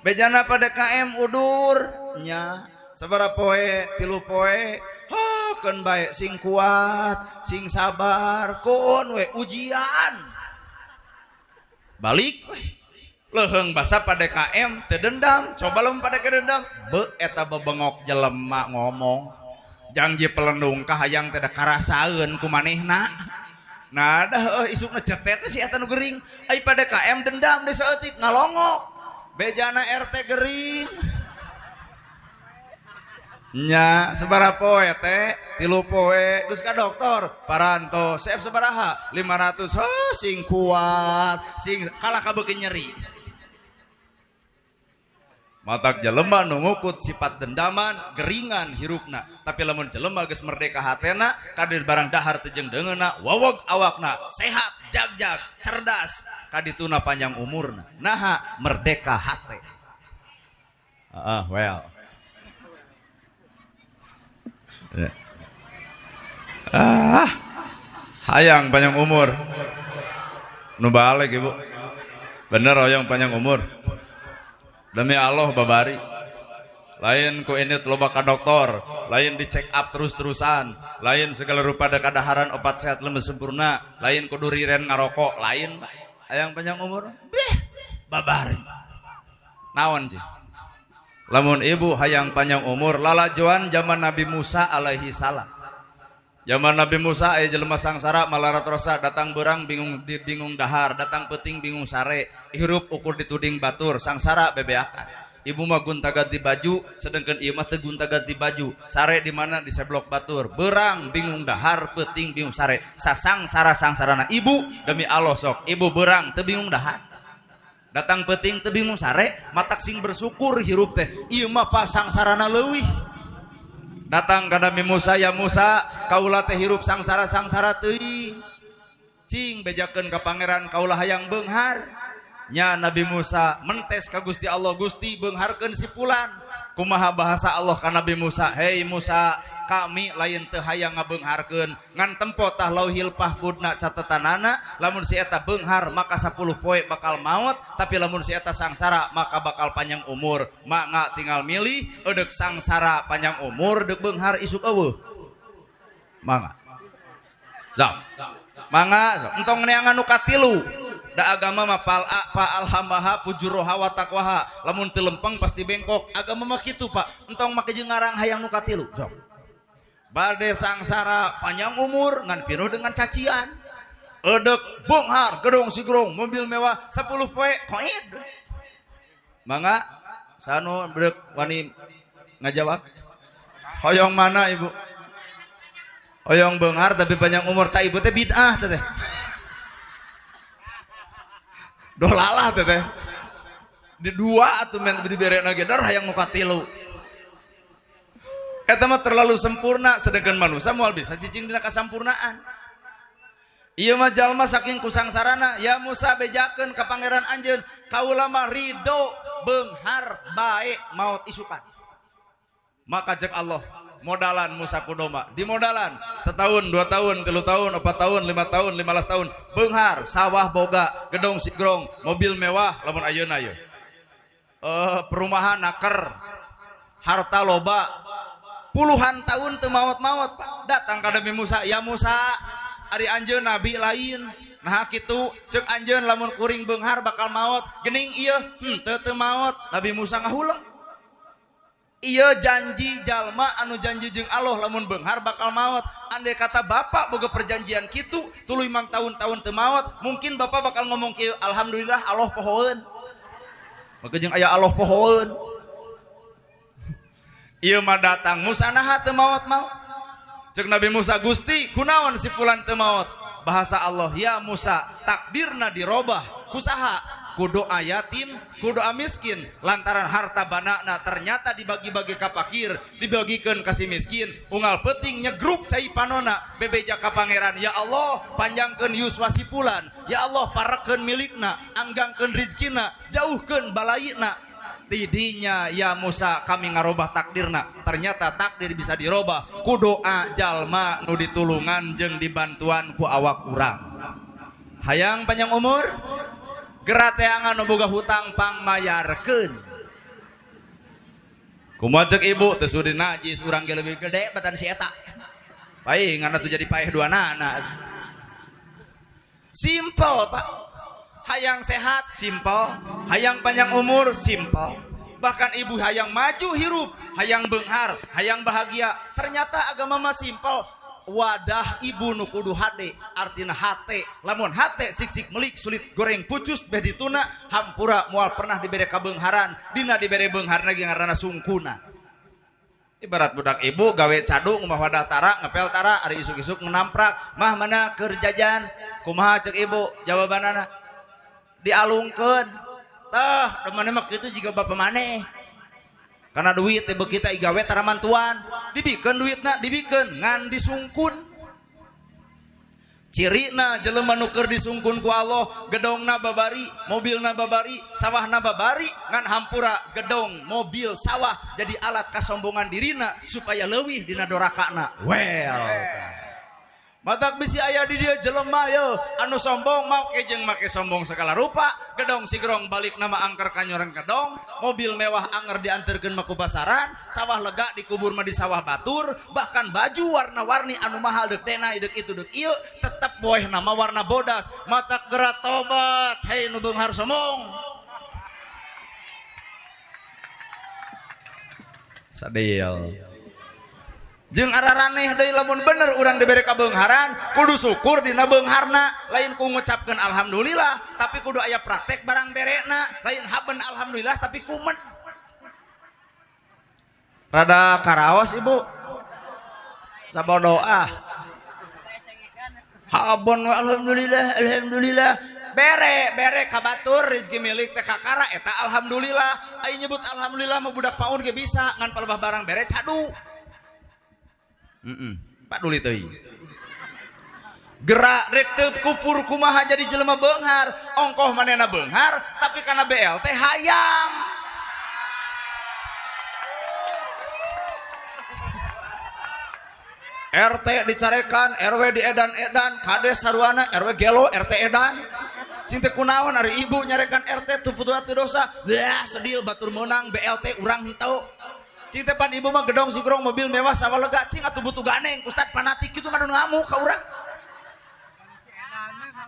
Bejana pada KM udur nya sabaraha poe 3 poe. Keun bae sing kuat, sing sabar, kun we ujian. Balik leheung basa PDKM teu dendam coba lamun pada dendam eta bebengok jelema ngomong janji pelendung ka hayang teh da karasaeun ku manehna nah dah isukna cetet si eta nu gering ai PDKM dendam deui saeutik ngalongok bejana RT gering nya sabaraha poe teh 3 poe geus ka dokter paranto sep sabaraha 500 sing kuat sing kalah kabeukeun nyeri matak jelema nu ngukut sifat dendaman geringan hirupna tapi lamun jelema geus merdeka hatena kadir barang dahar teu jeung deungeunna wawog awakna sehat jag-jag cerdas kadituna panjang umurna naha merdeka hate well hayang panjang umur nu balik ibu bener hayang panjang umur demi Allah babari lain ku ini loba ka dokter lain di check up terus-terusan lain segala rupa ada kadaharan opat sehat lemes sempurna lain kudu riren ngarokok lain hayang panjang umur babari naon sih lamun ibu hayang panjang umur lalajoan zaman Nabi Musa alaihi salam. Zaman Nabi Musa aya jelema sangsara malarat rasa datang berang bingung dahar, datang peting bingung sare, hirup ukur dituding batur, sangsara bebeakan. Ibu mah gunta ganti baju, sedangkan ieu mah teu gunta ganti baju. Sare di mana di seblok batur, berang bingung dahar, peting bingung sare. Sangsara-sangsarana ibu demi Allah sok, ibu berang teu bingung dahar. Datang peting teu bingung sare matak sing bersyukur hirup teh ieu mah pasangsarana leuwih datang ka Nabi Musa ya Musa kaula teh hirup sangsara teuing cing bejakeun ka pangeran kaula hayang beunghar nya Nabi Musa mentes ka Gusti Allah, Gusti beungharkeun si fulan. Kumaha bahasa Allah ka Nabi Musa, hei Musa, kami lain teu hayang ngabeungharkeun ngan tempo tah lauhil mahfudna catetanana, lamun si eta beunghar maka 10 poe bakal maut, tapi lamun si eta sangsara maka bakal panjang umur. Mangga tinggal milih eudeuh sangsara panjang umur deuk beunghar isuk eueuh. Mangga. Zam. Mangga entong neangan nu katilu. Da agama mah alhamaha fujuroha wa taqwaha, lamun teu lempeng pasti bengkok. Agama mah kitu Pak, entong make jeung ngarang hayang nu katilu. Sok. Bade sangsara panjang umur ngan pinuh dengan cacian. Eudeuh beunghar gedong sigrong mobil mewah 10 poe koed. Mangga sanu beuk wani ngajawab. Hoyong mana Ibu? Hoyong beunghar tapi panjang umur tak Ibu teh bid'ah teh. Dolalah teh di dua atuh men diberena ge dar hayang nu katilu. Eta mah terlalu sempurna, sedangkan manusia moal bisa cicing dina kasampurnaan. Ieu mah jalma saking kusangsarana, ya Musa bejakeun ka pangeran anjeun, kaula mah ridho beunghar bae maot isukan. Maka cek Allah, modalan Musa kudoma, dimodalan setahun, 2 tahun, 3 tahun, 4 tahun, 5 tahun, 15 tahun, beunghar, sawah boga, gedong sigrong, mobil mewah, lamun ayeuna ieu. Perumahan naker, harta loba, puluhan tahun teu maot-maot. Datang ka Nabi Musa, ya Musa, ari anjeun nabi lain. Nah kitu ceuk anjeun lamun kuring beunghar bakal maot, geuning ieu teu maot. Nabi Musa ngahuleng. Iya janji jalma anu janji jeung Allah lamun beunghar bakal maot. Andai kata bapak boga perjanjian kitu 35 tahun teu maot, mungkin bapak bakal ngomong kieu, alhamdulillah Allah pohoeun. Maka jeung aya Allah pohoeun. Ieu mah datang Musa naha teu maot-maot. Ceuk Nabi Musa, Gusti kunaon si fulan teu maot? Bahasa Allah, ya Musa takdirna dirobah kusaha? Kudu yatim, kudu miskin, lantaran harta banakna ternyata dibagi-bagi ka fakir, dibagikeun ka si miskin, unggal peuting nyegruk cai panona bebeja ka pangeran. Ya Allah panjangkeun yuswa si fulan, ya Allah parekeun milikna, anggangkeun rizkina, jauhkeun balaina. Tidinya ya Musa kami ngarobah takdirna, ternyata takdir bisa dirobah ku doa jalma nu ditulungan jeung dibantuan ku awak urang. Hayang panjang umur, gerak teangan nu boga hutang pangmayarkeun. Kumaha ceuk ibu teu sudi najis urang ge leuwih gede batan si eta. Bae ngana teu jadi paeh duanana. Simple Pak. Hayang sehat simple, hayang panjang umur simple. Bahkan ibu hayang maju hirup, hayang beunghar, hayang bahagia. Ternyata agama mah simple. Wadah ibu nu kudu hade, artina hate. Lamun hate siksik melik sulit goreng pucus beh dituna, hampura moal pernah dibere kabeungharan, dina dibere beungharna ge ngaranna sungkuna. Ibarat budak ibu gawe cadu ngumah wadah tara, ngepel tara, ari isuk-isuk menamprak, mah mana keur jajan. Kumaha ceuk ibu? Jawabanana dialungkeun. Tah, demane mah kitu jiga bapa maneh. Karena duit teh beuki teh igawe tara mantuan, dibikeun duitna, dibikeun ngan disungkun. Cirina jelema nu keur disungkun ku Allah, gedongna babari, mobilna babari, sawahna babari, ngan hampura gedong, mobil, sawah jadi alat kasombongan dirina supaya leuwih dina dorakana. Well. Matak bisi aya di dia jelema ye anu sombong make jeung make sombong segala rupa, gedong sigrong balik nama angker kanyoreng gedong, mobil mewah anger dianterkeun mah ku basaran, sawah lega dikubur mah di sawah batur, bahkan baju warna-warni anu mahal deuk denai deuk itu deuk ieu tetep boeh nama warna bodas. Matak geura tobat hei nu beunghar sombong. Sadeel jeung araraneh deui lamun bener urang dibere kabeungharan kudu syukur dina beungharna, lain ku ngucapkeun alhamdulillah tapi kudu aya praktek barang berena, lain haben alhamdulillah tapi kumet. Rada karaos ibu sabodoah habon alhamdulillah alhamdulillah bere kabatur rezeki milik teh kakara eta alhamdulillah. Ai nyebut alhamdulillah mah budak paun ge bisa ngan palebah barang bere cadu. Pak duli teuing. gerak rek teu kupur kumaha jadi jelema beunghar ongkoh manehna beunghar tapi karena BLT hayang. RT dicarekan, RW diedan-edan, kades saruana, RW gelo, RT edan. Cinta kunaon ari ibu nyarekan RT tu putu ati dosa. Dah sedil batur menang BLT urang henteu. Cinta pan ibu mah gedong sigrong mobil mewah sawalega cing atuh butuh ganeng. Ustad fanatik kitu mah ngamuk ka urang.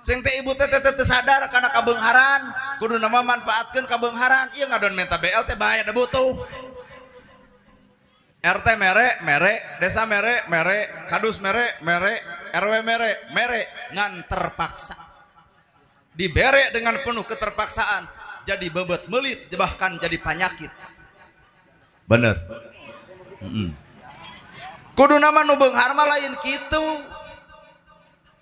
Cing teh ibu teh sadar kana kabeungharan, kudu nama manfaatkeun kabeungharan. Ieu ngadon menta BLT bahaya da butuh. RT mere, desa mere, kadus mere, RW mere, ngan terpaksa. Dibere dengan penuh keterpaksaan, jadi bebet melit, bahkan jadi penyakit. Bener. Kudu nama nu beunghar mah lain kitu.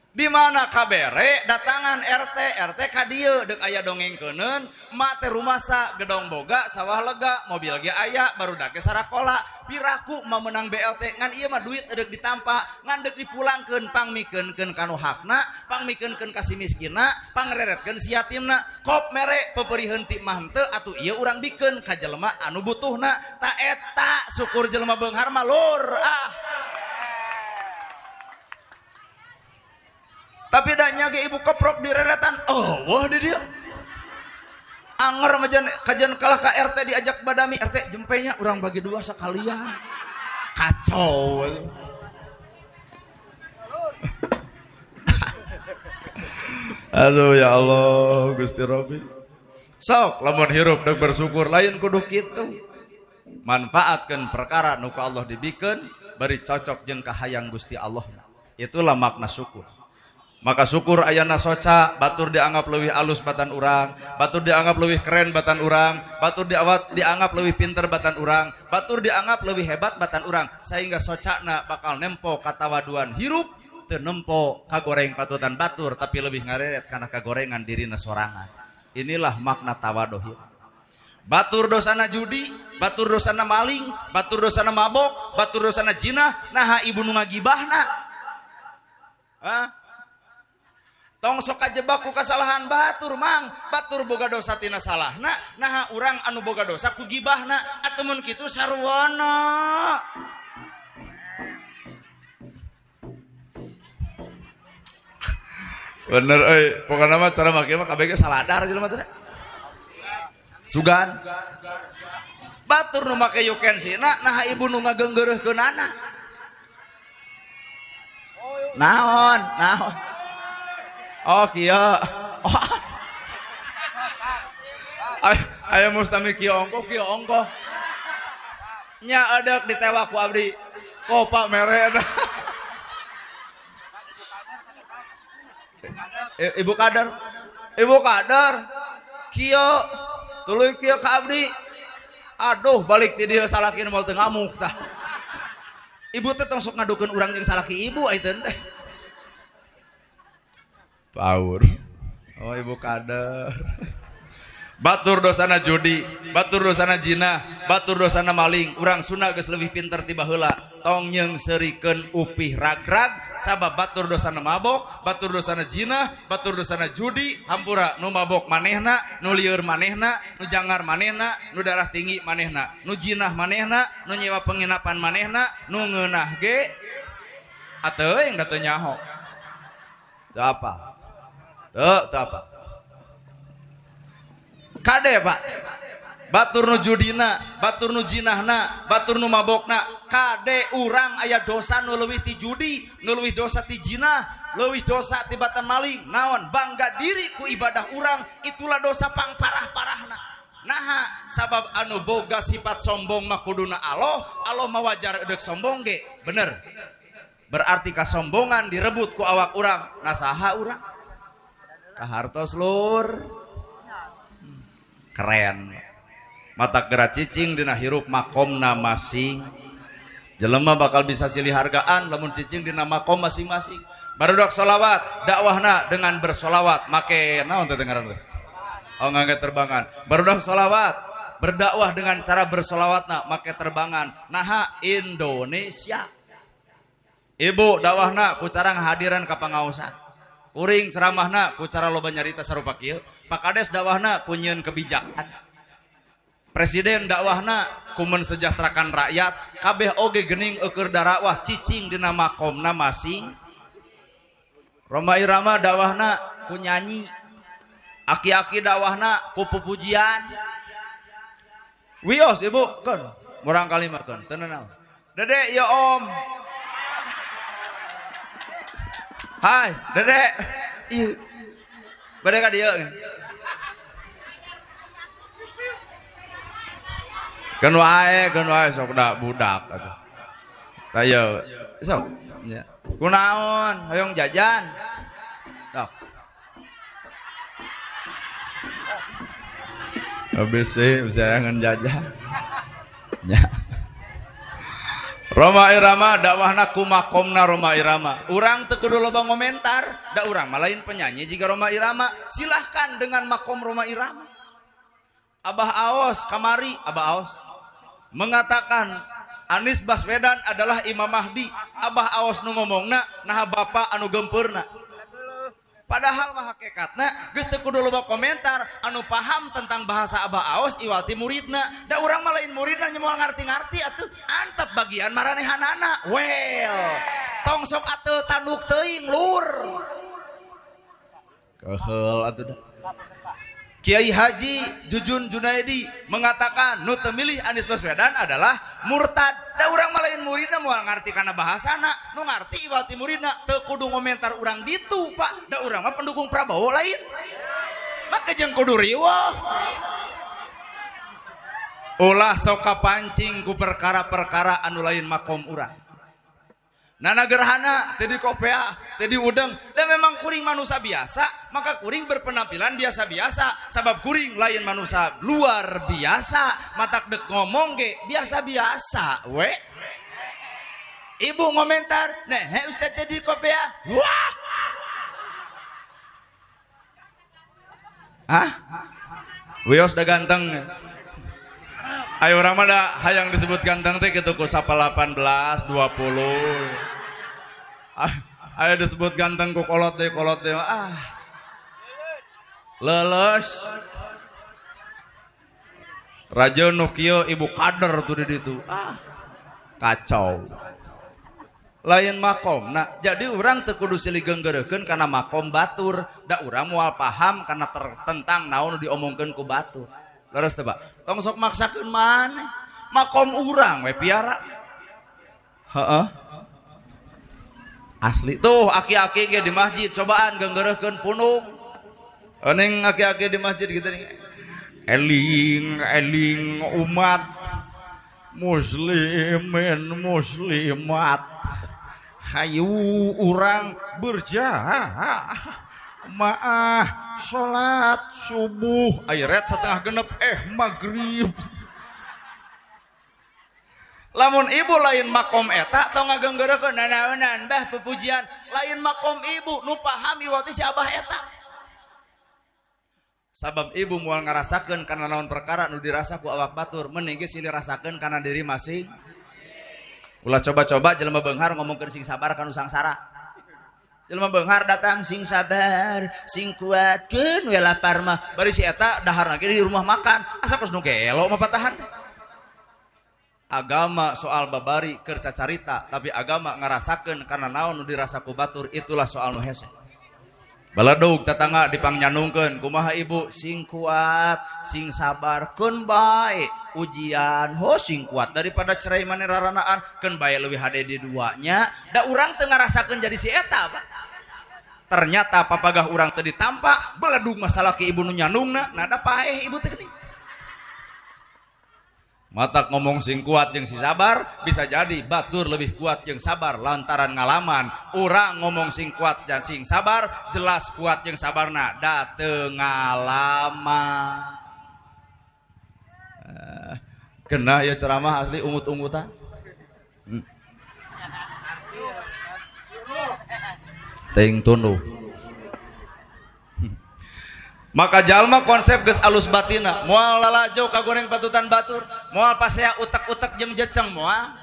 Di mana kabere datangan RT ka dieu deuk aya dongengkeuneun mak teh rumasa gedong boga sawah lega mobil ge aya barudak ge sarakola piraku mah meunang BLT ngan ieu mah duit deuk ditampa ngan deuk dipulangkeun pangmikeunkeun kanu hakna pangmikeunkeun ka si miskinna pangreretkeun si yatimna kop mere peupeureun ti mah henteu atuh ieu urang bikeun ka jelema anu butuhna ta eta syukur jelema beunghar mah lur tapi danya ge ibu keprok di reretan wah di dia anger kajian kalah ka RT diajak badami RT jempenya urang bagi dua sekalian kacau aduh ya Allah Gusti Robi sok lamun hirup deuk bersyukur lain kudu kitu manfaatkeun perkara nu ka Allah dibikeun bari cocok jeung kahayang Gusti Allah itulah makna syukur. Maka syukur ayana soca batur dianggap lebih alus batan urang, batur dianggap lebih keren batan urang, batur dianggap lebih pinter batan urang, batur dianggap lebih hebat batan urang, sehingga socana bakal nempo katawaduan hirup teu nempo kagoreng patutan batur tapi lebih ngareret karena kagorengan dirina sorangan. Inilah makna tawaduh hirup. Batur dosana judi, batur dosana maling, batur dosana mabok, batur dosana jinah, naha ibu nu ngagibahna. Tong sok kajebak ku kasalahan batur mang batur boga dosa tina salahna nah urang anu boga dosa ku gibahna atuh mun kitu sarwana bener pokokna mah cara make mah kabeh saladar jelema teh sugan batur nu make yukensina nah ibu nu ngageunggeureukkeunana naon oh kia aya mustami kia ongko nya adek ditewa ku abdi kopak mere ibu kadar kia tuluy kia ka abdi aduh balik ti dieu salakin moal teu ngamuk tah ibu teh tong sok ngadukeun urang jeung salaki ibu ayeuna teh Paur. Oh ibu kadar. Batur dosana judi, batur dosana jina, batur dosana maling. Urang Sunda geus leuwih pinter ti baheula. Tong nyeungseurikeun upih ragrag sabab batur dosana mabok, batur dosana jina, batur dosana judi, hampura nu mabok manehna, nu lieur manehna, nu jangar manehna, nu darah tinggi manehna, nu jinah manehna, nu nyewa penginapan manehna, nu ngeunah ge ateuing da teu nyaho. Teu apa? Tuh apa? Kade pak, batur nu judina, batur nu jinahna, batur nu mabokna, kade urang aya dosa nu leuwih ti judi, nu leuwih dosa ti jinah, leuwih dosa ti batan maling, naon bangga diri ku ibadah urang, itulah dosa pang parah-parahna. Naha sabab anu boga sifat sombong mah kuduna Allah mah wajar eudeuh sombong ge, bener. Berarti kasombongan direbut ku awak urang, nasaha urang? Kahartos lur keren mata gerak cicing dina hirup makomna masing jelema bakal bisa silih hargaan lamun cicing dina makom masing-masing barudak sholawat dakwahna dengan bersolawat make naon teh ngaran teh oh ngangge terbangan barudak sholawat berdakwah dengan cara bersolawatna make terbangan naha Indonesia Ibu dakwahna ku cara ngahadiran ka pangaosan. Kuring ceramahna ku cara loba nyarita sarupa kieu. Pak Kades dakwahna ku nyieun kebijakan. Presiden dakwahna ku mensejahterakan rakyat. Kabeh oge geuning eukeur dakwah cicing dina makomna masing. Roma Irama dakwahna ku nyanyi. Aki-aki dakwahna ku pupujian. Wios ibu keun murang kalima keun teu naon. Dede ya om. Hai, Dede. Ieu. Bade ka dieu. Keun wae sok da budak atuh. Tayo. Sok. Nya. Kunaon? Hoyong jajan. Tok. ABC bisa ngan jajan. Nya. Roma Irama dakwahna ku makomna Roma Irama. Urang teu kudu loba ngomentar, da urang mah lain penyanyi jika Roma Irama. Silahkan dengan makom Roma Irama. Abah Aos kamari, Abah Aos mengatakan Anies Baswedan adalah Imam Mahdi. Abah Aos nu ngomongna nah bapak anu gempeurna. Padahal mah hakikatna geus teu kudu loba komentar, anu paham tentang bahasa Abah Aos iwati muridna. Da urang mah lain muridna nya moal ngarti-ngarti atuh. Antep bagian maranehanana. Well, tong sok atuh tanduk teuing lur. Keheul atuh da. Kiai Haji Jujun Junaidi mengatakan nu teu milih Anies Baswedan adalah murtad. Da urang mah lain muridna moal ngarti kana bahasana, nu ngarti iwati muridna teu kudu ngomentar urang ditu, Pak. Da urang mah pendukung Prabowo lain. Maka jeung kudu riweuh. Ulah sok kapancing ku perkara-perkara anu lain makom urang. Nana gerhana, tadi kopea, tadi udeng, dan memang kuring manusia biasa, maka kuring berpenampilan biasa-biasa, sabab kuring lain manusia luar biasa, matak dek ngomong ge biasa-biasa, we. Ibu ngomentar, nah, Ustaz tadi kopea, wah, hah, wios da ganteng. Ayo orang mana hayang disebut ganteng teh kitu ku 18 20. Ayo disebut ganteng ku kolot teh leles. Raja nu kieu ibu kader tuh di ditu. Kacau. Lain makom. Nah, jadi orang teu kudu silih geunggeurekeun kana makom batur, da urang moal paham kana tentang naon diomongkeun ku batur. Leres teh, Pak. Tong sok maksakeun maneh. Makom urang we piara. Heeh. Asli tuh aki-aki ge di masjid cobaan geunggeurekeun punung. Ening aki-aki di masjid gitu nih. Eling umat muslimin muslimat. Hayu urang berjamaah salat subuh ayat setengah genep maghrib. Lamun ibu lain makom eta tong ngageunggeurekeun nanaonan bah pepujian lain makom ibu nu paham iwati si abah eta. Sabab ibu moal ngarasakeun kana naon perkara nu dirasa ku awak batur mending ge silih rasakeun kana diri masing. Ulah coba-coba jelema beunghar ngomongkeun sing sabar kanu sangsara. Jelema beunghar datang sing sabar, sing kuatkeun we lapar mah. Bari si eta dahar lagi di rumah makan, asa kos nu gelo mah patahan. Agama soal babari keur cacarita, tapi agama ngarasakeun karena naon nu dirasa ku batur itulah soal nu hese. Baladog tatangga dipangnyanungkeun kumaha ibu sing kuat, sing sabar keun bae ujian ho sing kuat daripada cerai maneh raranaan keun bae leuwih hade di duanya. Da urang teu ngarasakeun jadi si eta, Pak. Ternyata papagah urang teu ditampa, baladug masalah ke ibu nu nyanungna, nada paeh ibu teh geuning. Matak ngomong sing kuat jeung si sabar bisa jadi batur lebih kuat jeung sabar lantaran ngalaman. Urang ngomong sing kuat jeung sing sabar jelas kuat jeung sabarna da teu ngalaman. Genah ya ceramah asli ungut-ungutan. Teuing tunduh. Maka jalma konsep geus alus batina moal lalajo kagoreng patutan batur moal pasea utek-utek jeung jeceng moal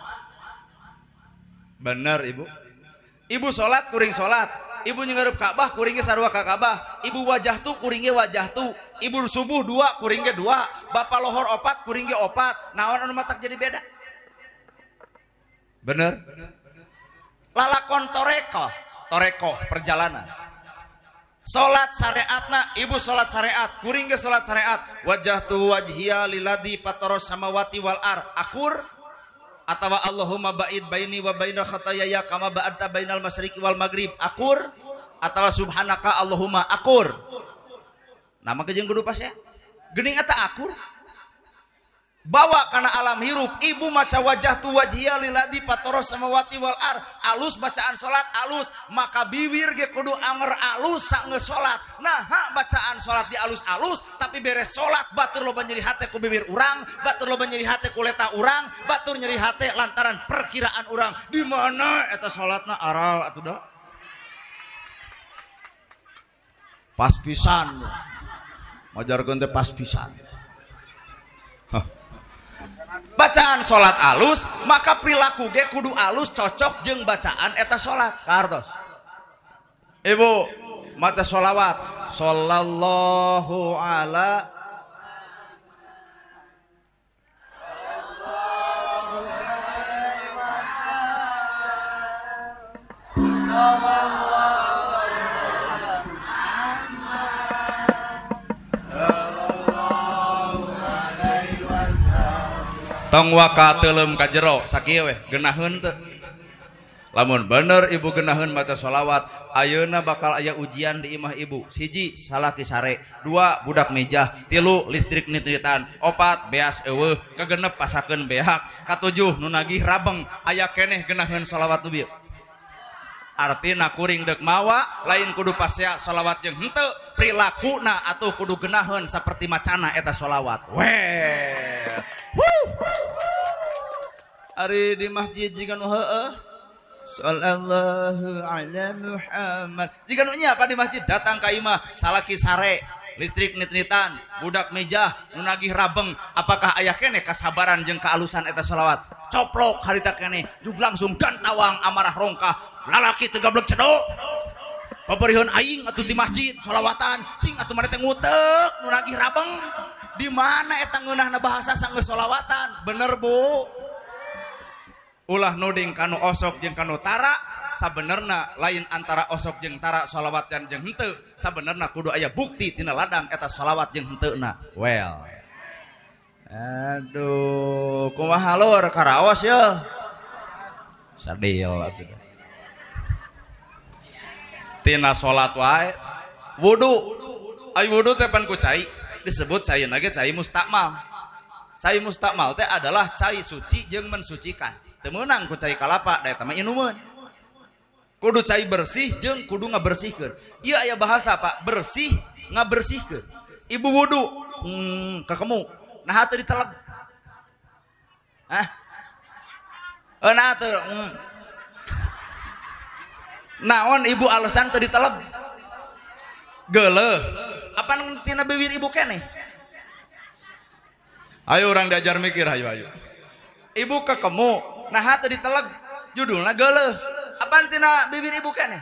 bener ibu Ibu salat kuring salat, ibu nyengeureub Ka'bah kuring ge sarua ka Ka'bah, ibu wajah tu kuring ge wajah tu, ibu subuh 2 kuring ge 2, bapa lohor 4 kuring ge 4. Naon anu matak jadi beda? Bener? Lalakon toreko perjalanan. Salat syariatna, ibu salat syariat, kuring ge salat syariat. Wajjahtu wajhiya lilladzi fataros samawati wal ar. Akur atawa Allahumma ba'id baini wa baina khataayaya kama ba'adta bainal masyriqi wal maghrib. Akur atawa subhanaka Allahumma akur. Nama jeung kudu pas ya. Geuning eta akur. Bawa kana alam hirup, ibu maca wajah tu wajhiya lilladzi fataros samawati wal ar. Alus bacaan salat alus, maka bibir ge kudu anger alus saenggeus salat. Nah, bacaan salat di alus-alus, tapi beres salat batur loba nyeri hate ku bibir urang, batur loba nyeri hate ku leta urang, batur nyeri hate lantaran perkiraan urang. Di mana eta salatna aral atuh da? Pas pisan. Majarkeun teh pas pisan. Bacaan salat alus, maka perilaku ge kudu alus cocok jeung bacaan eta salat. Kartos. Ibu maca sholawat, sallallahu ala tong waka teuleum ka jero sakieu we geunaheun teu. Lamun bener ibu geunaheun maca sholawat, ayeuna bakal aya ujian di imah ibu. 1 salaki sare, 2 budak mejah, 3 listrik nitritan, 4 beas eueuh, kagenep pasakeun behak, ka-7 nu nagih rabeng, aya keneh geunaheun sholawat nu bieu. Artina kuring deuk mawa lain kudu pasea sholawat jeung henteu, prilakuna atuh kudu geunaheun saperti macana eta sholawat. Well. Ari di masjid jika nu heueuh sallallahu ala Muhammad. Jika nu nya apa di masjid datang ka imah salaki sare, listrik nitritan, budak mejah, nu nagih rabeng, apakah aya keneh kasabaran jeung kaalusan eta sholawat? Coplok harita keneh, jug langsung dan tawang amarah rongkah, lalaki teu gablek cedok. Pabarihun aing atuh di masjid sholawatan, cing atuh mane teh nguteuk nu nagih rabeng. Di mana eta ngeunahna bahasa saenggeus sholawatan? Bener Bu. Ulah nuding kanu osok jeung kanu tara, sabenerna lain antara osok jeung tara sholawatan jeung henteu. Sabenerna kudu aya bukti tina ladang eta sholawat jeung henteuna. Well. Aduh, kumaha lur karaos ya? Sadil atuh. Tina salat wae. Wudu. Ai wudu teh pan ku cai disebut cai nage cai mustakmal. Cai mustakmal teh adalah cai suci jeung mensucikan. Teu meunang ku cai kalapa da eta mah inumeun. Kudu cai bersih jeung kudu ngabersihkeun. Ieu aya bahasa Pak, bersih ngabersihkeun. Ibu wudu kakemu nah teu diteleg. Hah? Nah teu naon ibu alasan teu diteleg? Geuleuh. Apa tina bibir ibu keneh? Ayo orang diajar mikir, ayo. Ibu kekemu, nah teu diteleg, judulna geuleuh. Apa tina bibir ibu keneh?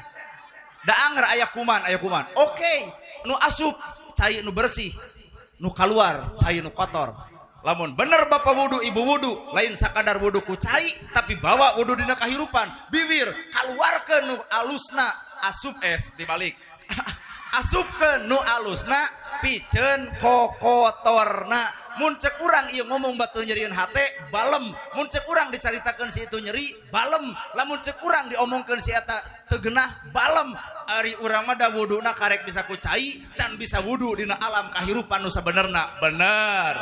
Da anger aya kuman. Oke, nu asup cai nu bersih, nu kaluar cai nu kotor. Lamun bener bapak wudu, ibu wudu, lain sakadar wudu ku cai, tapi bawa wudu dina kahirupan. Bibir kaluarkeun nu alusna, asup dibalik. Asupkeun nu alusna piceun kokotorna. Mun cek urang ieu ngomong batu nyerieun hate balem, mun cek urang dicaritakeun si itu nyeri balem, lamun cek urang diomongkeun si eta teu geunah balem. Ari urang mah da wuduna karek bisa ku cai, can bisa wudu dina alam kahirupan nu sabenerna. Bener.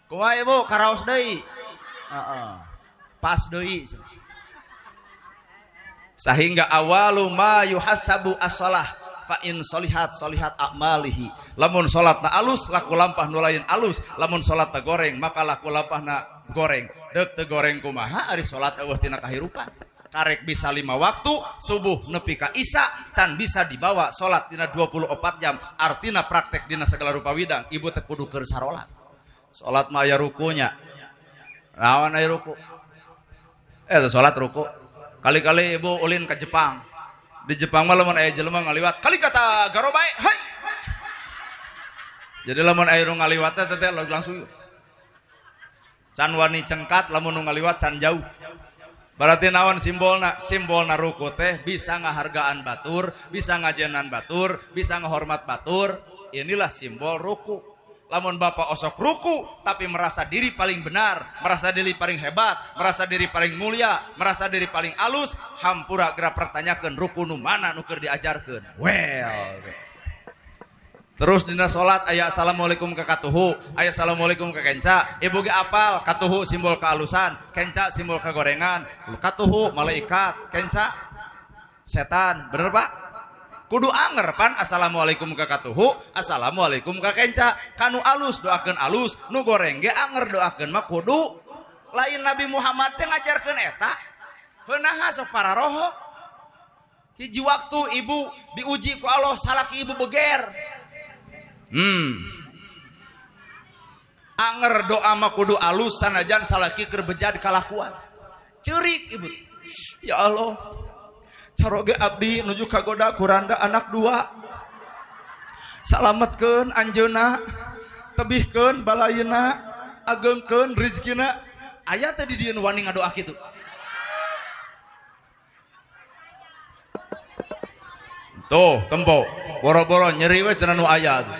Kumaha ibu karaos deui? Heeh. Pas deui. Sehingga awalu ma yuhasabu as-shalah fa in solihat a'malihi. Lamun salatna alus laku lampah nu lain alus, lamun salatna goreng maka laku lampahna goreng. Deuk teu goreng kumaha ari salat eueuh tina kahirupan. Karek bisa 5 waktu, subuh nepi ka isya, can bisa dibawa salat dina 24 jam. Artina praktek dina segala rupa widang. Ibu teh kudu keur sarolat. Salat mah aya rukunya. Naon aya ruku? Salat ruku. Kali-kali ibu ulin ke Jepang. Di Jepang mah lamun aya jelema ngaliwat, kali kata garobae, hai. Jadi lamun aya nu ngaliwat teh langsung can wani cengkat, lamun nu ngaliwat can jauh. Berarti naon simbolna? Simbolna ruku teh bisa ngahargaan batur, bisa ngajenan batur, bisa ngehormat batur. Inilah simbol ruku. Lamun bapak osok ruku tapi merasa diri paling benar, merasa diri paling hebat, merasa diri paling mulia, merasa diri paling alus, hampura gerak pertanyakan ruku nu mana nu keur diajarkeun. Well. Terus dina salat aya assalamualaikum ka katuhu, aya assalamualaikum ka kenca. Ibu ge apal katuhu simbol kealusan, kenca simbol kegorengan. Katuhu malaikat, kenca setan. Bener Pak? Kudu anger pan assalamualaikum ka katuhu, assalamualaikum ka kenca. Kanu alus doakeun alus, nu goreng ge anger doakeun mah kudu. Lain Nabi Muhammad teh ngajarkeun eta. Heunaha sok pararoho. Hiji waktu ibu diuji ku Allah salaki ibu beger. Anger doa mah kudu alus sanajan salaki keur bejad kalakuan. Ceurik ibu. Ya Allah. Caroge abdi nuju kagoda kuranda anak 2. Salametkeun anjeunna, tebihkeun balayeuna, agengkeun rezekina. Aya teh di dieu nu wani ngadoa kitu. Tuh, tempo. Boro-boro nyeri we cenah nu aya tuh.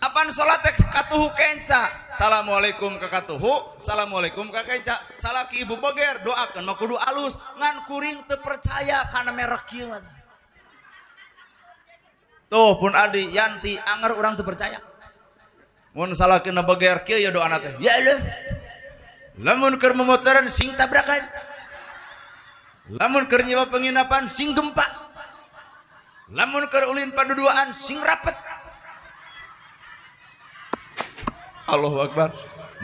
Apaan salat teh katuhu kenca. Assalamualaikum ka katuhu, assalamualaikum ka kenca. Salaki ibu beger doakeun mah kudu alus, ngan kuring teu percaya kana merek kieu mah. Tuh pun Adi Yanti anger urang teu percaya. Mun salakina beger kieu ya doana teh. Ya Allah. Lamun keur memotoran sing tabrakan. Lamun keur nyewa penginapan sing gempa. Lamun keur ulin paduduaan sing rapet. Allahu Akbar.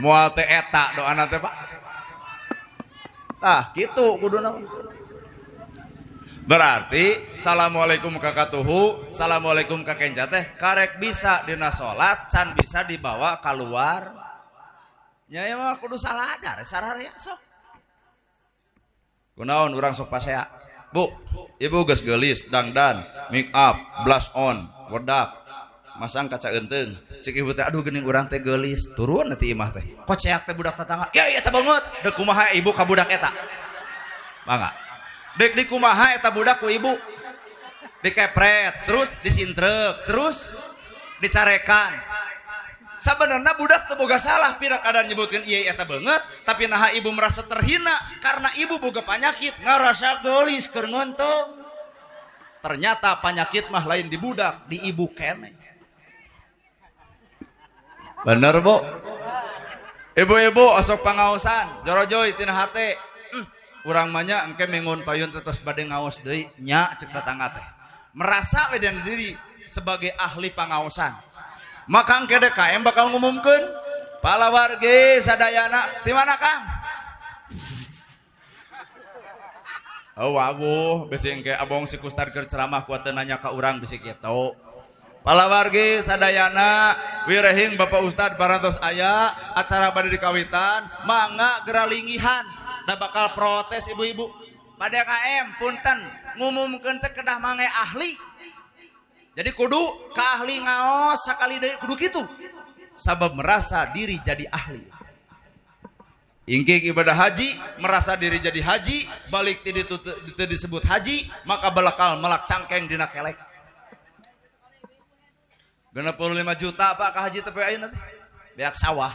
Moal teh eta doana teh Pak. Tah kitu kuduna. Berarti assalamualaikum ka katuhu, assalamualaikum ka kenca teh karek bisa dina salat can bisa dibawa keluar. Nya mah kudu saladar sararea sok. Kunaon urang sok pasea. Bu, ibu geus geulis, dangdan, make up, blush on, wedak, masang kaca eunteung. Cik ibu teh aduh geuning urang teh geulis, turun nanti imah teh. Koceak teh budak tetangga. Ya eta banget. Deuk kumaha ibu ka budak eta? Mangga. Deuk di kumaha eta budak ku ibu? Dikepret, terus disintrek, terus dicarekan. Sebenarnya budak teu boga salah pira kadar nyebutkeun ieu eta banget, tapi naha ibu merasa terhina karena ibu boga panyakit ngarasa geulis keur ngontong. Ternyata penyakit mah lain di budak, di ibu keneh. Bener Bu. Ibu-ibu osok pangaosan, jorojoy tina hate. Urang mah nya engke mengun payun tetes bade ngaos deui nya ceuk tetangga teh. Merasa we dina diri sebagai ahli pangaosan. Maka engke DKM bakal ngumumkeun palawargi sadayana di mana Kang? Oh wabuh bisi engke abong si Kustar keur ceramah ku teu nanya ka urang bisi kitu. Palawargi sadayana wirehing Bapak Ustad parantos aya acara bade dikawitan mangga geralingihan da bakal protes ibu-ibu. Pada KM punten ngumumkeun teh kedah mange ahli. Jadi kudu ka ahli ngaos sakali deui kudu kitu. Sabab merasa diri jadi ahli. Ingkik ibadah haji merasa diri jadi haji, balik teu disebut haji, maka balakal melak cangkeng dina kelek. 65 juta Pak ka haji teh ayeuna teh. Beak sawah.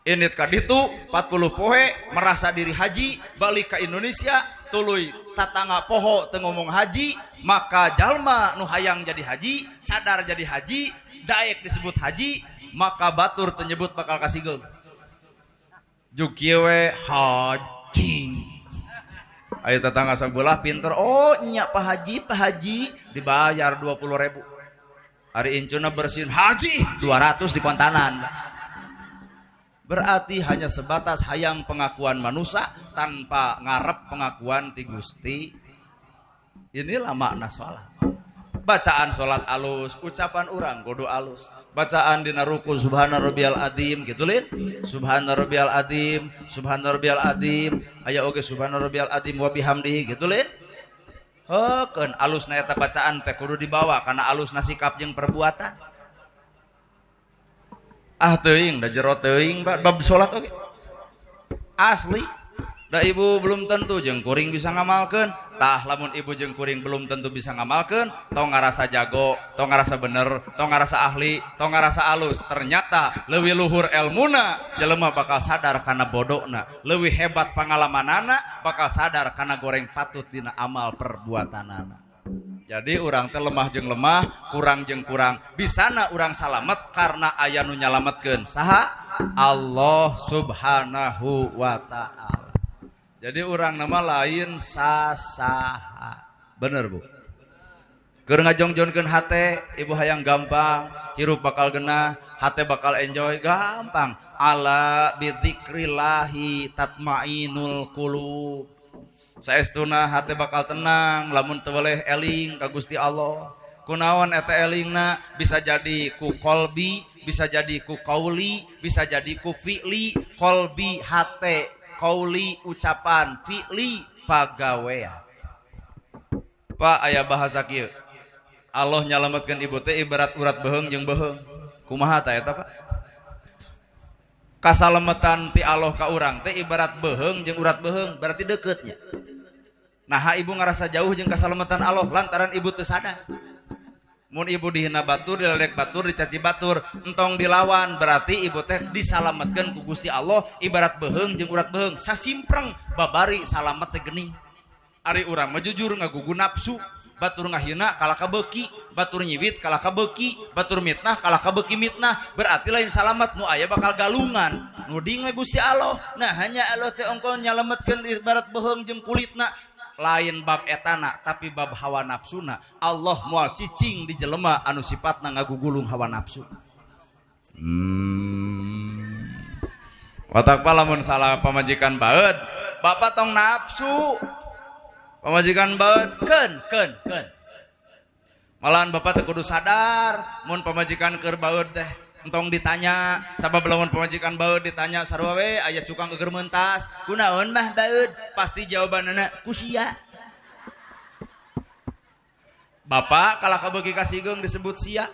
Init ka ditu 40 poe merasa diri haji, balik ke Indonesia tuluy tatangga poho teu ngomong haji, maka jalma nu hayang jadi haji, sadar jadi haji, daek disebut haji, maka batur teu nyebut bakal kasigeung. Juk kieu we haji. Aya tetangga sabelah pinter, oh nya Pak Haji dibayar 20.000. Hari incuna bersihin haji 200 di kontanan. Berarti hanya sebatas hayang pengakuan manusia tanpa ngarep pengakuan ti Gusti. Inilah makna sholat. Bacaan sholat alus, ucapan urang kudu alus. bacaan dina ruku subhana rabbiyal adzim gitu lin, subhana rabbiyal adzim, subhana rabbiyal adzim, aya oge subhana rabbiyal adzim wa bihamdihi gitu lin. Heukeun alusna eta bacaan teh kudu dibawa kana alusna sikap jeung perbuatan. Ah teuing da jero teuing bab salat oge. Asli da ibu belum tentu jeung kuring bisa ngamalkeun, tah lamun ibu jeung kuring belum tentu bisa ngamalkeun, tong ngarasa jago, tong ngarasa bener, tong ngarasa ahli, tong ngarasa alus, ternyata leuwih luhur elmuna jelema bakal sadar kana bodona, leuwih hebat pangalamanana bakal sadar kana goreng patut dina amal perbuatanana. Jadi urang teh lemah jeung lemah, kurang jeung kurang, bisana urang salamet karena aya nu nyalametkeun. Saha? Allah Subhanahu wa ta'ala. Jadi orang nama lain sasaha. Bener Bu? Keur ngajongjonkeun hate, ibu hayang gampang, hirup bakal genah, hate bakal enjoy gampang. Ala bidzikrillahi tatmainul qulub. Saestuna hate bakal tenang lamun teu weleh eling ka Gusti Allah. Kunaon eta elingna bisa jadi ku kolbi, bisa jadi ku kauli, bisa jadi ku fi'li. Kolbi hate, kauli ucapan, fi'li pagawean. Pak aya bahasa kieu. Allah nyalametkeun ibu teh ibarat urat beheung jeung beheung. Kumaha tah eta Pak? Kasalametan ti Allah ka urang teh ibarat beheung jeung urat beheung, berarti deuketnya. Nah ibu ngarasa jauh jeung kasalametan Allah lantaran ibu teu sadar. Mun ibu dihina batur, diledek batur, dicaci batur, entong dilawan, berarti ibu teh disalametkeun ku Gusti Allah ibarat beheung jeung urat beheung, sasimpreng babari salamet teh geuning. Ari urang mah jujur ngagugu nafsu, batur ngahina kalah kabeuki, batur nyiwit kalah kabeuki, batur mitnah kalah kabeuki mitnah, berarti lain salamet nu aya bakal galungan. Nu ding we Gusti Allah. Nah hanya Allah teh engkau nyalametkeun ibarat beheung jeung kulitna. Lain bab etana tapi bab hawa nafsuna Allah moal cicing di jelema anu sifatna ngagugulung hawa nafsu. Watak palamun salah pamajikan baeud bapak tong nafsu pamajikan baeud keun malahan bapak teh kudu sadar mun pamajikan keur baeud teh entong ditanya sabab lamun pamajikan baeud ditanya sarua we aya cukang geger mentas kunaon mah baeud pasti jawabanana ku sia. Bapak kalah kabeuki ka sigeung disebut sia.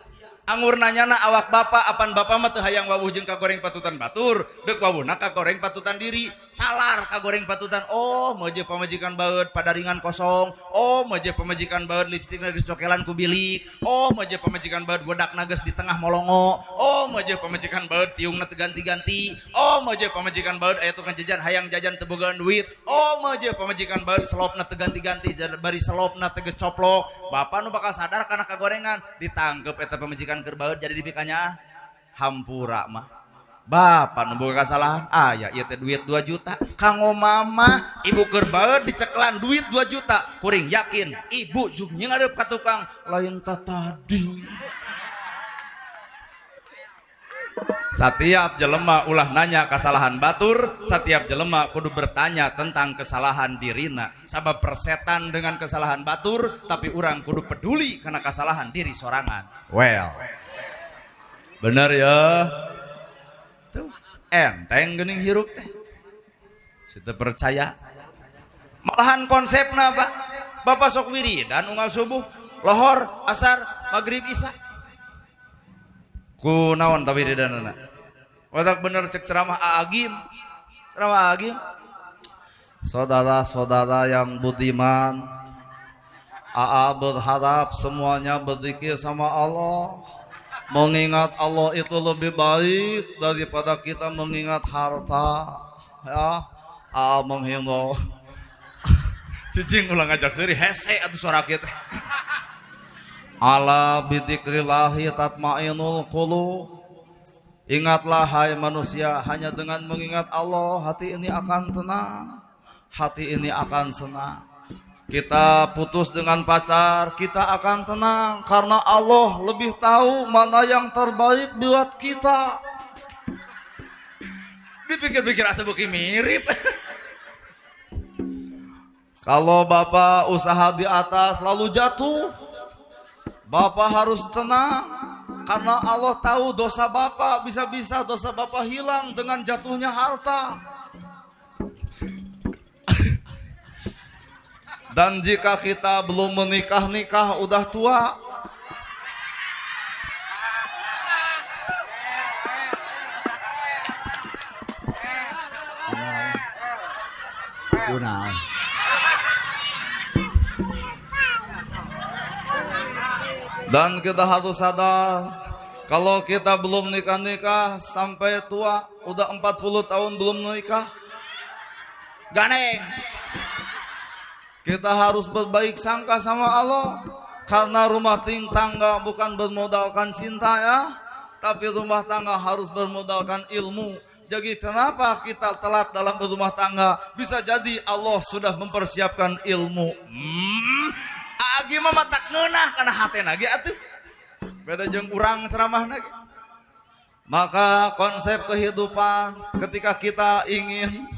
Anggur nanyana awak bapak apan bapak mah teu hayang wawuh jeung ka goreng patutan batur deuk wawuhna ka goreng patutan diri talar ka goreng patutan. Oh meuje pamajikan baeud padaringan kosong, oh meuje pamajikan baeud lipstikna dicokelan ku bilik, oh meuje pamajikan baeud bodakna geus di tengah molongo, oh meuje pamajikan baeud tiungna teu ganti-ganti, oh meuje pamajikan baeud aya tukang jajan hayang jajan teu bogaan duit, oh meuje pamajikan baeud selopna teu ganti-ganti bari selopna teu geus coplok. Bapak nu bakal sadar kana kagorengan ditangkep eta pamajikan keur baeud jadi dipikanya hampura mah. Bapak nu boga kasalahan aya ieu teh duit 2 juta kanggo mama ibu keur baeud diceklan duit 2 juta kuring yakin ibu jug ngadeup ka tukang lain tadi. Satiap jelema ulah nanya kesalahan batur, satiap jelema kudu bertanya tentang kesalahan dirina. Sabab persetan dengan kesalahan batur, tapi urang kudu peduli karena kesalahan diri sorangan. Well, bener ya. Tuh, enteng geuning hirup teh. Situ percaya. Malahan konsepna Pak, Bapak sok wiridan unggal subuh, lohor, asar, maghrib, isya. Ku naon ta wiridanana? Wadak bener cek ceramah Agim. Ceramah Agim. Saudara-saudara yang budiman, AA berharap semuanya berzikir sama Allah. Mengingat Allah itu lebih baik daripada kita mengingat harta. Ya, AA menghimbau. Cicing ulang ngajak sendiri hese atuh suara kita. Ala bidzikrillahi tatmainul qulub. Ingatlah hai manusia, hanya dengan mengingat Allah hati ini akan tenang, hati ini akan senang. Kita putus dengan pacar, kita akan tenang karena Allah lebih tahu mana yang terbaik buat kita. Dipikir-pikir asa beuki mirip. Kalau Bapak usaha di atas lalu jatuh, Bapak harus tenang Karena Allah tahu dosa bapak, bisa-bisa dosa bapak hilang dengan jatuhnya harta. Dan jika kita belum menikah-nikah udah tua, dan kita harus sadar kalau kita belum nikah-nikah sampai tua, udah 40 tahun belum menikah, ganeng. Kita harus berbaik sangka sama Allah, karena rumah tangga bukan bermodalkan cinta ya, tapi rumah tangga harus bermodalkan ilmu. Jadi kenapa kita telat dalam berumah tangga? Bisa jadi Allah sudah mempersiapkan ilmu. Agi mah matak ngeunah kana hate lagi atuh. Beda jeung urang ceramah lagi. Maka konsep kehidupan ketika kita ingin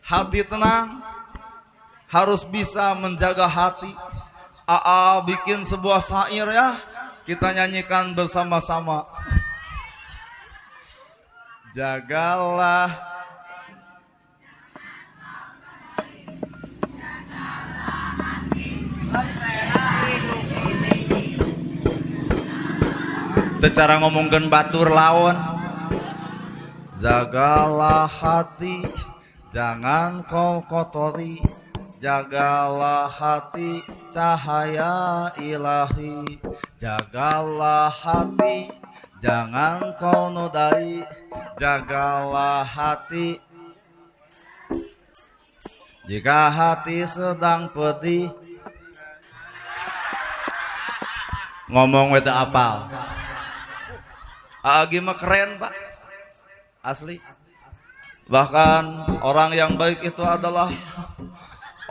hati tenang, harus bisa menjaga hati. AA bikin sebuah syair ya, kita nyanyikan bersama-sama. Jagalah itu cara ngomongkeun batur lawan. Jagalah hati, jangan kau kotori. Jagalah hati, cahaya ilahi. Jagalah hati, jangan kau nodai. Jagalah hati, jika hati sedang pedih. Ngomong itu apal. Agi mah keren pak, asli. Bahkan orang yang baik itu adalah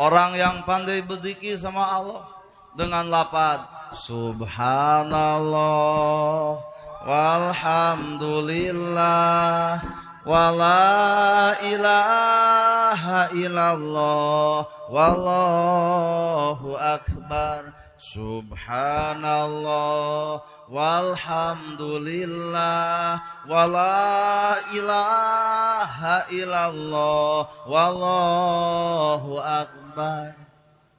orang yang pandai berzikir sama Allah dengan lafaz Subhanallah walhamdulillah wala ilaha illallah wallahu akbar. Subhanallah walhamdulillah wala ilaha illallah wallahu akbar.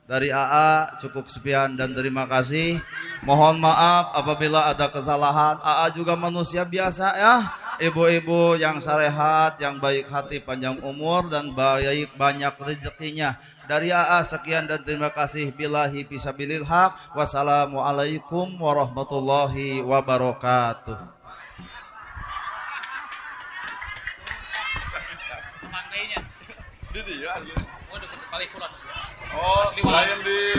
Dari AA cukup sekian dan terima kasih. Mohon maaf apabila ada kesalahan. AA juga manusia biasa ya. Ibu-ibu yang sarehat, yang baik hati, panjang umur dan baik banyak rezekinya. Dari AA sekian dan terima kasih. Billahi fisabilil haq. Wassalamualaikum warahmatullahi wabarakatuh. Oh, lain di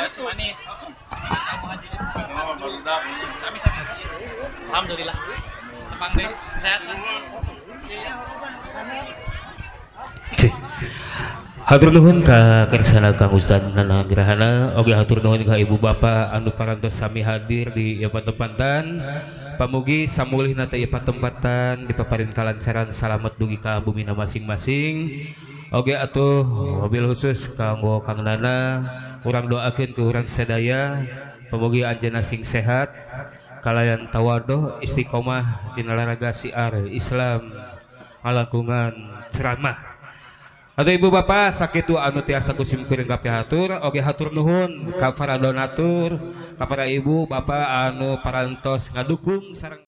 itu manis. Kamu hadirin. Oh, barudak. Sami. Alhamdulillah. Tepang deh, sehat kan? Hatur nuhun ka kersana Kang Ustaz Nana Gerahana, oge hatur nuhun ka Ibu Bapak anu parantos sami hadir di ieu tempatan. Pamugi samulihna teh ieu tempatan dipaparin kalancaran salamet dugi ka bumina masing-masing. Oge atuh mobil khusus kanggo Kang Nana, urang doakeun ke urang sadaya pamugi anjeunna sing sehat, kalayan tawadhuh istiqomah dina laraga siar Islam, ngalangkungan ceramah. Atuh Ibu Bapak sakitu anu tiasa kusimkureun ka pihatur, oge hatur nuhun ka para donatur, ka para ibu bapak anu parantos ngadukung sareng